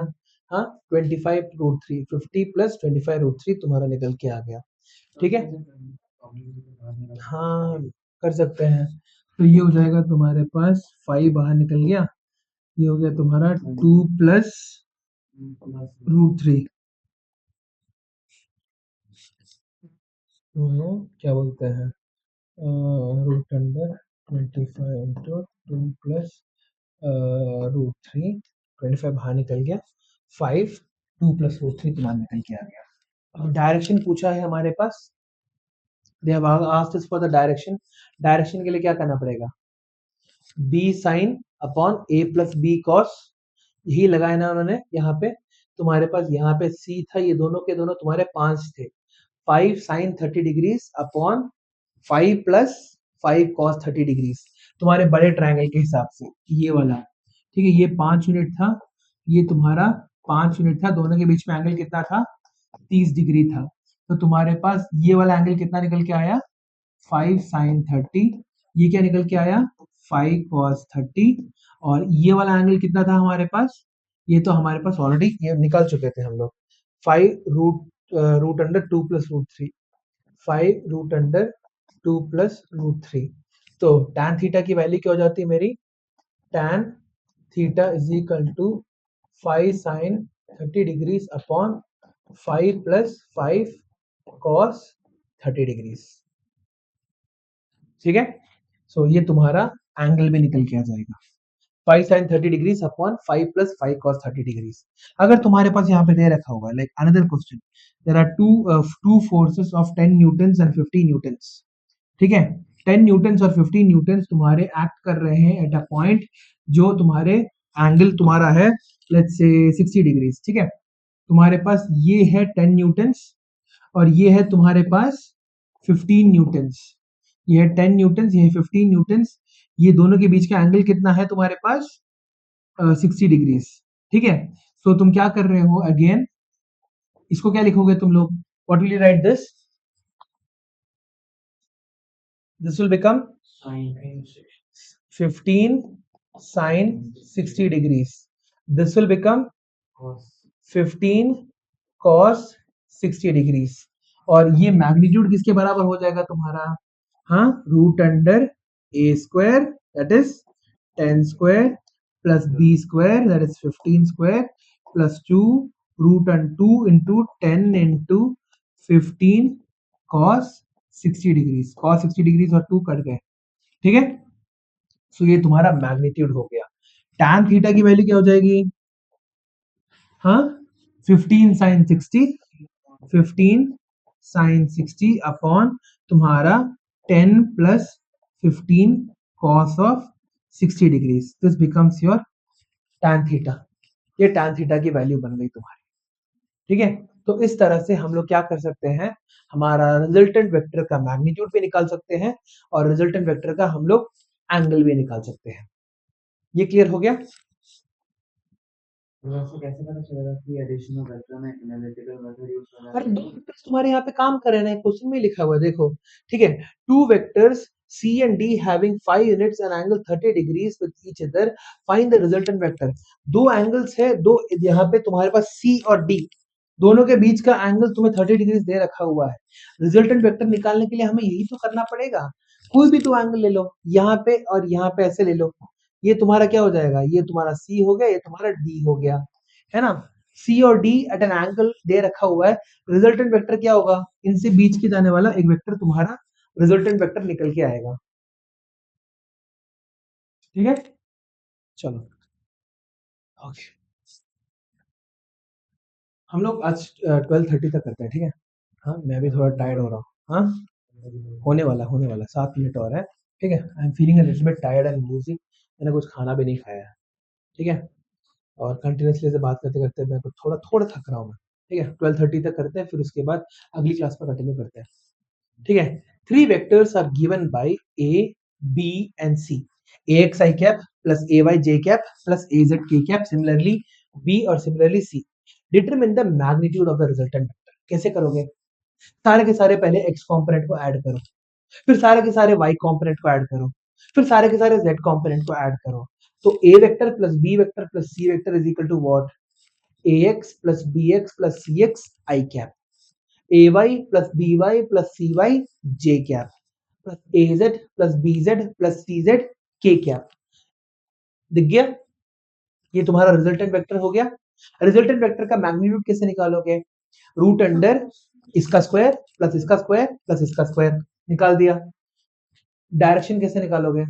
हाँ 25 √3, 50 प्लस 25 √3 तुम्हारा निकल के आ गया। ठीक है, हाँ कर सकते हैं। तो ये हो जाएगा तुम्हारे पास 5 बाहर निकल गया, ये हो गया तुम्हारा 2 प्लस √3, क्या बोलते हैं रूट अंडर 25 इंटू 2 प्लस √3, 25 बाहर निकल गया, 5 2 प्लस √3 तुम्हारा निकल के आ गया। अब डायरेक्शन पूछा है हमारे पास, they have asked us for the direction. Direction के लिए क्या करना पड़ेगा, b sine upon a plus B cos, यही लगाया ना उन्होंने यहाँ पे। तुम्हारे पास यहाँ पे c था, ये दोनों के दोनों तुम्हारे 5 थे, 5 sine 30 degrees upon 5 plus 5 cos 30 degrees, तुम्हारे बड़े ट्रायंगल के हिसाब से ये वाला। ठीक है, ये 5 यूनिट था, ये तुम्हारा 5 यूनिट था, दोनों के बीच में एंगल कितना था, 30 डिग्री था। तो तुम्हारे पास ये वाला एंगल कितना निकल के आया, 5 साइन 30, ये क्या निकल के आया 5 कॉस 30, और ये वाला एंगल कितना था हमारे पास, ये तो हमारे पास ऑलरेडी ये निकल चुके थे हम लोग, 5 root under 2 plus √3, 5 root under 2 plus √3। तो tan थीटा की वैल्यू क्या हो जाती है मेरी, tan theta is equal to 5 sine 30 degrees upon 5 plus 5 cos 30 degrees. ठीक है, सो ये तुम्हारा एंगल भी निकल के आ जाएगा, 5 sine 30 degrees upon 5 plus 5 cos 30 degrees. अगर तुम्हारे पास यहाँ पे दे रखा होगा like another question, there are two forces of 10 newtons and 50 newtons. ठीक है, 10 न्यूटन्स और 15 न्यूटन्स तुम्हारे एक्ट कर रहे हैं एट अ पॉइंट जो तुम्हारे एंगल तुम्हारा है लेट्स से 60 डिग्रीज। ठीक है, तुम्हारे पास ये है 10 न्यूटन्स और ये है तुम्हारे पास 15 न्यूटन्स। ये है 10 न्यूटन, ये है 15 न्यूटन। ये दोनों के बीच का एंगल कितना है तुम्हारे पास? 60 डिग्रीज। ठीक है, सो तुम क्या कर रहे हो अगेन, इसको क्या लिखोगे तुम लोग? What will you right this? This will become 15 sin 60 degrees. This will become 15 cos 60 degrees. और ये मैग्नीट्यूड किसके बराबर हो जाएगा तुम्हारा? हाँ, root under A square that is 10 square plus B square that is 15 square plus 2 root under 2 into 10 into 15 cos 60 degrees. cos 60 degrees और 2 कट गए। ठीक है, सो ये तुम्हारा मैग्नीट्यूड हो गया। tan थीटा की वैल्यू क्या हो जाएगी? हाँ, 15 sin 60, 15 sin 60 अपॉन तुम्हारा 10 plus 15 cos of 60 degrees. This becomes your tan theta. ये tan थीटा की वैल्यू बन गई तुम्हारी। ठीक है, तो इस तरह से हम लोग क्या कर सकते हैं, हमारा रिजल्टेंट वेक्टर का मैग्नीट्यूड भी निकाल सकते हैं और रिजल्टेंट वेक्टर का हम लोग एंगल भी निकाल सकते हैं। ये क्लियर हो गया? वैसे कैसे पता चलेगा कि एडिशनल वेक्टर में एनालिटिकल मेथड यूज करना अरे चाहिए? दो वेक्टर्स तुम्हारे यहाँ पे काम कर रहे हैं, क्वेश्चन में लिखा हुआ है देखो। ठीक है, two vectors C and D having 5 units and angle 30 degrees with each other, find the resultant vector। दो एंगल्स है, दो यहाँ पे तुम्हारे पास C और D, दोनों के बीच का एंगल तुम्हें 30 डिग्रीज दे रखा हुआ है। रिजल्टेंट वेक्टर निकालने के लिए हमें यही तो करना पड़ेगा। कोई भी तो एंगल ले लो, यहाँ पे और यहाँ पे ऐसे ले लो। ये तुम्हारा क्या हो जाएगा? ये तुम्हारा C हो गया, ये तुम्हारा D हो गया, है ना? C और D एट एन एंगल दे रखा हुआ है। रिजल्टेंट वेक्टर क्या होगा? इनसे बीच के जाने वाला एक वेक्टर तुम्हारा रिजल्टेंट वेक्टर निकल के आएगा। ठीक है, चलो ओके, हम लोग आज 12:30 तक करते हैं। ठीक है, हाँ मैं भी थोड़ा टायर्ड हो रहा हूँ। हाँ, होने वाला 7 मिनट और है। ठीक है, I am feeling a little bit tired and Woozi. मैंने कुछ खाना भी नहीं खाया है। ठीक है, और कंटिन्यूसली से बात करते करते मैं कुछ थोड़ा थोड़ा थक रहा हूँ मैं। ठीक है, 12:30 तक करते हैं, फिर उसके बाद अगली क्लास में कंटिन्यू करते हैं। ठीक है, three vectors are given by A B and C. ax i cap plus ay j cap plus az k cap, similarly b और similarly c। Determine the magnitude of the resultant vector. कैसे करोगे? सारे के सारे पहले x कंपोनेंट को ऐड करो, फिर सारे के सारे y कंपोनेंट को ऐड करो, फिर सारे के सारे z कंपोनेंट को ऐड करो। तो a vector plus b vector plus c vector is equal to what? ax plus bx plus cx i cap, ay plus by plus cy j cap plus az plus bz plus cz k cap। दिख गया? ये तुम्हारा रिजल्टेंट वेक्टर हो गया। रिजल्टेंट वेक्टर का मैग्नीट्यूड कैसे निकालोगे? रूट अंडर इसका स्क्वायर प्लस इसका स्क्वायर प्लस इसका स्क्वायर, निकाल दिया। डायरेक्शन कैसे निकालोगे?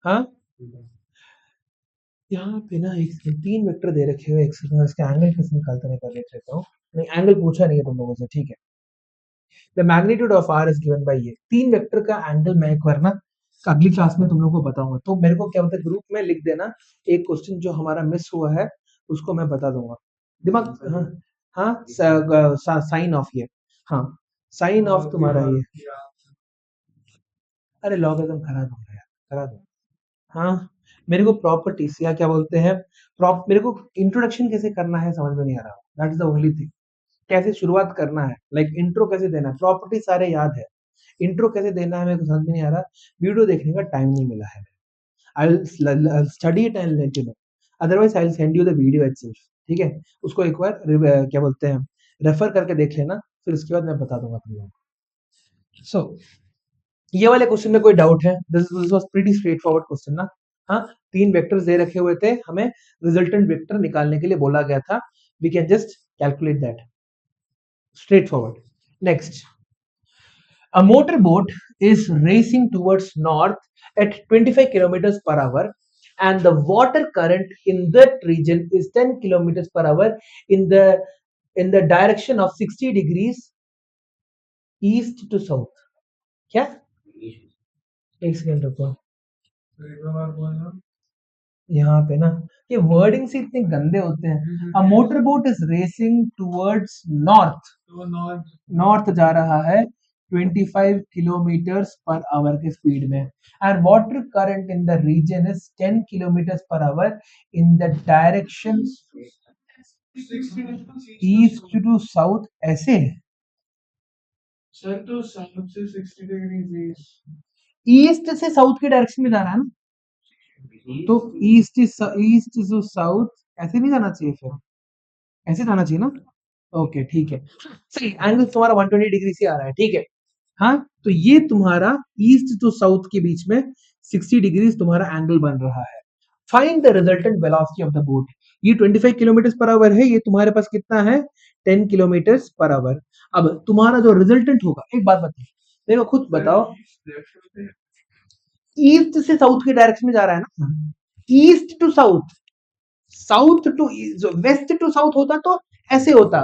हाँ, यहाँ पे ना एक 3 वेक्टर दे रखे हुए, इसका एंगल कैसे निकालते हैं देख लेता हूँ। नहीं, एंगल पूछा नहीं है तुम लोगों से। ठीक है, the magnitude of R is given by ये 3 वेक्टर का एंगल मैं एक बार ना अगली क्लास में तुम लोगों को बताऊंगा। तो मेरे को क्या बोलते हैं, ग्रुप में लिख देना एक क्वेश्चन जो हमारा मिस हुआ है, उसको मैं बता दूंगा। दिमाग, हाँ हाँ, साइन ऑफ ये, हाँ साइन ऑफ तुम्हारा ये, अरे लॉगरिथम करा दूंगा यार, करा दूंगा। हाँ, मेरे को प्रॉपर्टीज या क्या बोलते हैं, मेरे को इंट्रोडक्शन कैसे करना है समझ में नहीं आ रहा। That is the only thing, कैसे शुरुआत करना है, लाइक इंट्रो कैसे देना है। प्रॉपर्टी सारे याद है, इंट्रो कैसे देना है मेरे को समझ में नहीं आ रहा। वीडियो देखने का टाइम नहीं मिला है। I will study it and let you know, otherwise I will send you the video itself. ठीक है, उसको एक बार क्या बोलते हैं, रेफर करके देख लेना, फिर उसके बाद मैं बता दूंगा तुम लोगों को। सो ये वाले क्वेश्चन में कोई डाउट है? This was pretty straight forward question ना। हाँ, 3 वेक्टर्स दे रखे हुए थे, हमें रिजल्टेंट वेक्टर निकालने के लिए बोला गया था। We can just calculate that, straightforward. Next, a motorboat is racing towards north at 25 kilometers per hour and the water current in that region is 10 kilometers per hour in the direction of 60 degrees east to south। क्या? एक सेकंड रुको, यहाँ पे ना ये वर्डिंग से इतने गंदे होते हैं। A motor boat is racing towards north, north जा रहा है 25 किलोमीटर्स पर आवर के स्पीड में, and water current in the region is 10 kilometres per hour in the direction east to south. ऐसे सर तो साउथ से 60 डिग्री ईस्ट से साउथ के डायरेक्शन में जा रहा है ना, तो ईस्ट टू साउथ ऐसे नहीं जाना चाहिए, फिर ऐसे जाना चाहिए ना। ओके ठीक है, सही, एंगल तुम्हारा 120 डिग्री से आ रहा है, ठीक है। हाँ, तो ये तुम्हारा ईस्ट टू साउथ के बीच में 60 डिग्री तुम्हारा एंगल बन रहा है। Find the resultant velocity of the boat. ये 25 किलोमीटर पर आवर है, ये तुम्हारे पास कितना है, 10 किलोमीटर पर आवर। अब तुम्हारा जो रिजल्टेंट होगा, एक बात बताइए, मेरे को खुद बताओ, ईस्ट से साउथ के डायरेक्शन में जा रहा है ना, east to south, south to west to south होता तो ऐसे होता।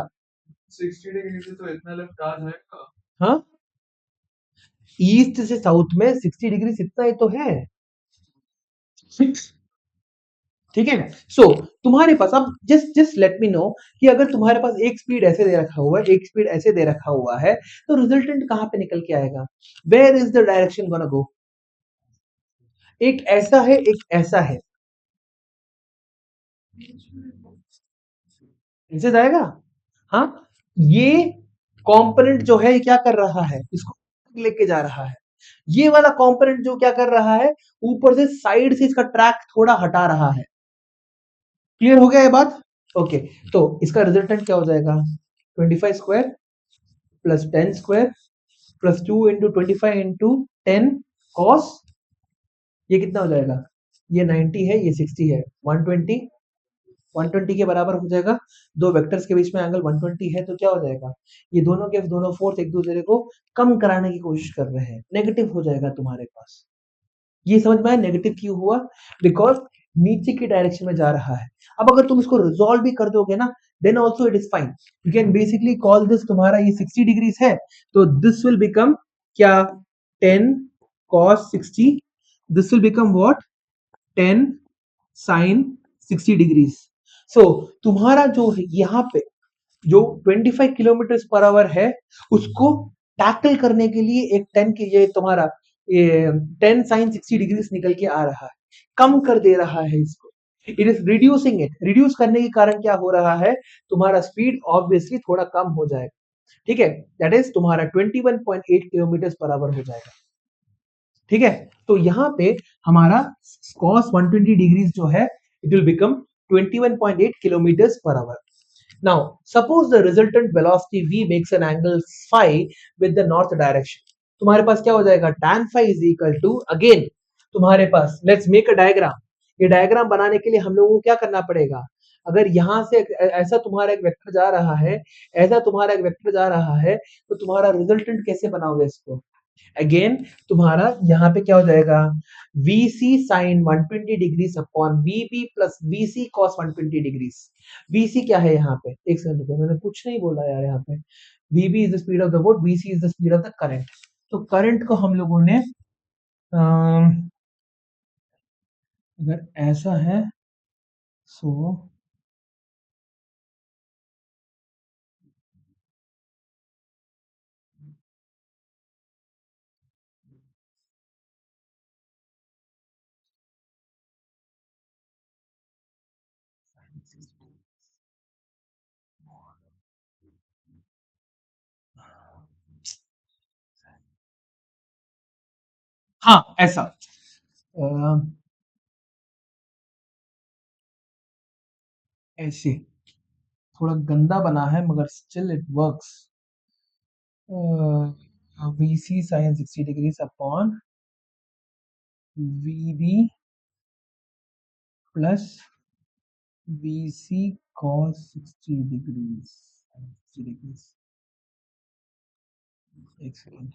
60 डिग्री से तो इतना लेफ्ट आ जाएगा। हाँ, ईस्ट से साउथ में 60 डिग्री इतना ही तो है, ठीक है। सो तुम्हारे पास अब just just let me know कि अगर तुम्हारे पास एक स्पीड ऐसे दे रखा हुआ है, एक स्पीड ऐसे दे रखा हुआ है, तो रिजल्टेंट कहां पे निकल के आएगा, where is the direction gonna go. एक ऐसा है, एक ऐसा है, ऐसे जाएगा। हाँ, ये कंपोनेंट जो है ये क्या कर रहा है, इसको लेके जा रहा है। ये वाला कंपोनेंट जो क्या कर रहा है, ऊपर से साइड से इसका ट्रैक थोड़ा हटा रहा है। क्लियर हो गया ये बात। ओके, तो इसका रिजल्टेंट क्या हो जाएगा, 25 square plus 10 square plus 2 into 25 into 10 cos, ये कितना हो जाएगा, ये 90 है, ये 60 है, 120, 120 के बराबर हो जाएगा। दो वेक्टर्स के बीच में एंगल 120 है, तो क्या हो जाएगा, ये दोनों के दोनों फोर्स एक दूसरे को कम कराने की कोशिश कर रहे हैं, नेगेटिव हो जाएगा तुम्हारे पास। ये समझ में आया नेगेटिव क्यों हुआ, बिकॉज नीचे की डायरेक्शन में जा रहा है। अब अगर तुम इसको रिजॉल्व भी कर दोगे ना, then also it is fine, you can basically call this, तुम्हारा ये 60 डिग्रीज है, तो दिस विल बिकम क्या, 10 cos 60, this will become what, 10 sin 60 degrees. So तुम्हारा जो यहाँ पे जो 25 किलोमीटर पर आवर है, उसको टैकल करने के लिए एक 10 की ये तुम्हारा ये 10 साइन 60 डिग्री निकल के आ रहा है, कम कर दे रहा है इसको, it is reducing it. Reduce करने के कारण क्या हो रहा है, तुम्हारा स्पीड ऑब्वियसली थोड़ा कम हो जाएगा, ठीक है, दैट इज तुम्हारा 21.8 किलोमीटर पर आवर हो जाएगा, ठीक है। तो यहाँ पे हमारा cos 120 डिग्री जो है, it will become 21.8 kilometre per hour. Now, suppose the resultant velocity v makes an angle phi with the north direction. तुम्हारे पास क्या हो जाएगा, tan phi is equal to, again तुम्हारे पास let's make a diagram। ये डायग्राम बनाने के लिए हम लोगों को क्या करना पड़ेगा, अगर यहां से ऐसा तुम्हारा एक वेक्टर जा रहा है, ऐसा तुम्हारा एक वेक्टर जा रहा है, तो तुम्हारा रिजल्टेंट कैसे बनाओगे इसको, अगेन तुम्हारा यहाँ पे क्या हो जाएगा, VC sin 120 degrees upon VB plus VC cos 120 degrees. VC क्या है यहाँ पे, एक सेकंड रुको, मैंने कुछ नहीं बोला यार यहाँ पे। VB is the speed of the boat, VC is the speed of the current. तो करंट को हम लोगों ने अगर ऐसा है, सो हाँ ऐसा, ऐसे थोड़ा गंदा बना है मगर still it works. VC sin 60 degrees upon VB plus VC cos 60 degrees, 60 degrees, एक सेकंड,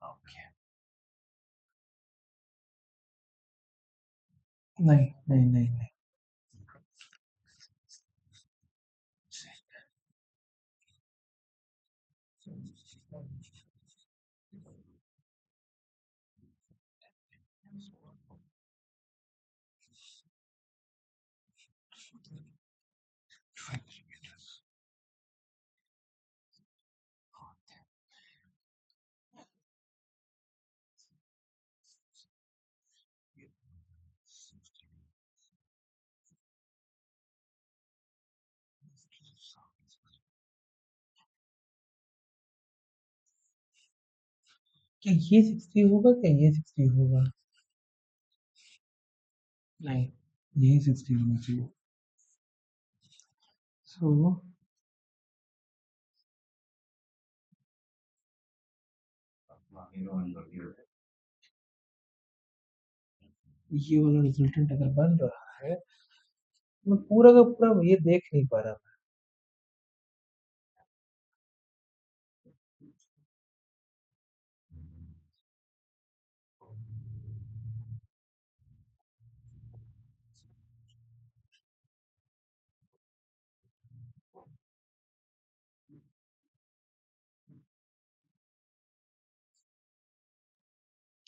ओके, नहीं नहीं नहीं नहीं, क्या ये 60 होगा, क्या ये 60 होगा? नहीं, यही 60 होना चाहिए। सो ये वाला रिजल्टेंट अगर बन रहा है, मैं पूरा का पूरा ये देख नहीं पा रहा।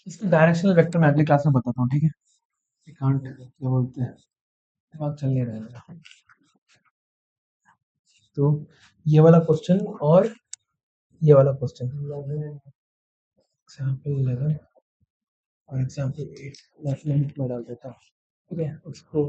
इसका डायरेक्शनल वेक्टर मैं अगली क्लास में बताता हूँ, ठीक है? कांट क्या बोलते हैं, दिमाग चल नहीं रहा है मेरा। तो ये वाला क्वेश्चन और ये वाला क्वेश्चन, एग्जाम्पल 11 और एग्जाम्पल 8 मैथमेटिक्स में डाल देता हूँ, ठीक है? उसको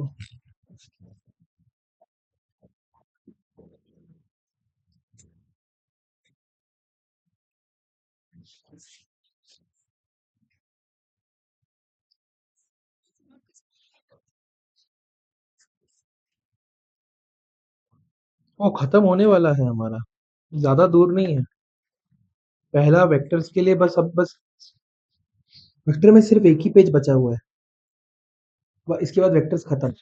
वो खत्म होने वाला है हमारा, ज्यादा दूर नहीं है। पहला वेक्टर्स के लिए बस, अब बस वेक्टर में सिर्फ एक ही पेज बचा हुआ है, इसके बाद वेक्टर्स खत्म।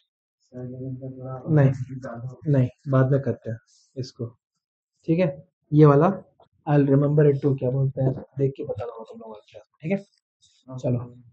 नहीं नहीं, बाद में करते हैं इसको, ठीक है? ये वाला आई रिमेम्बर इट टू क्या बोलते हैं, देख के बता दूंगा तुम लोगों को, ठीक है? चलो।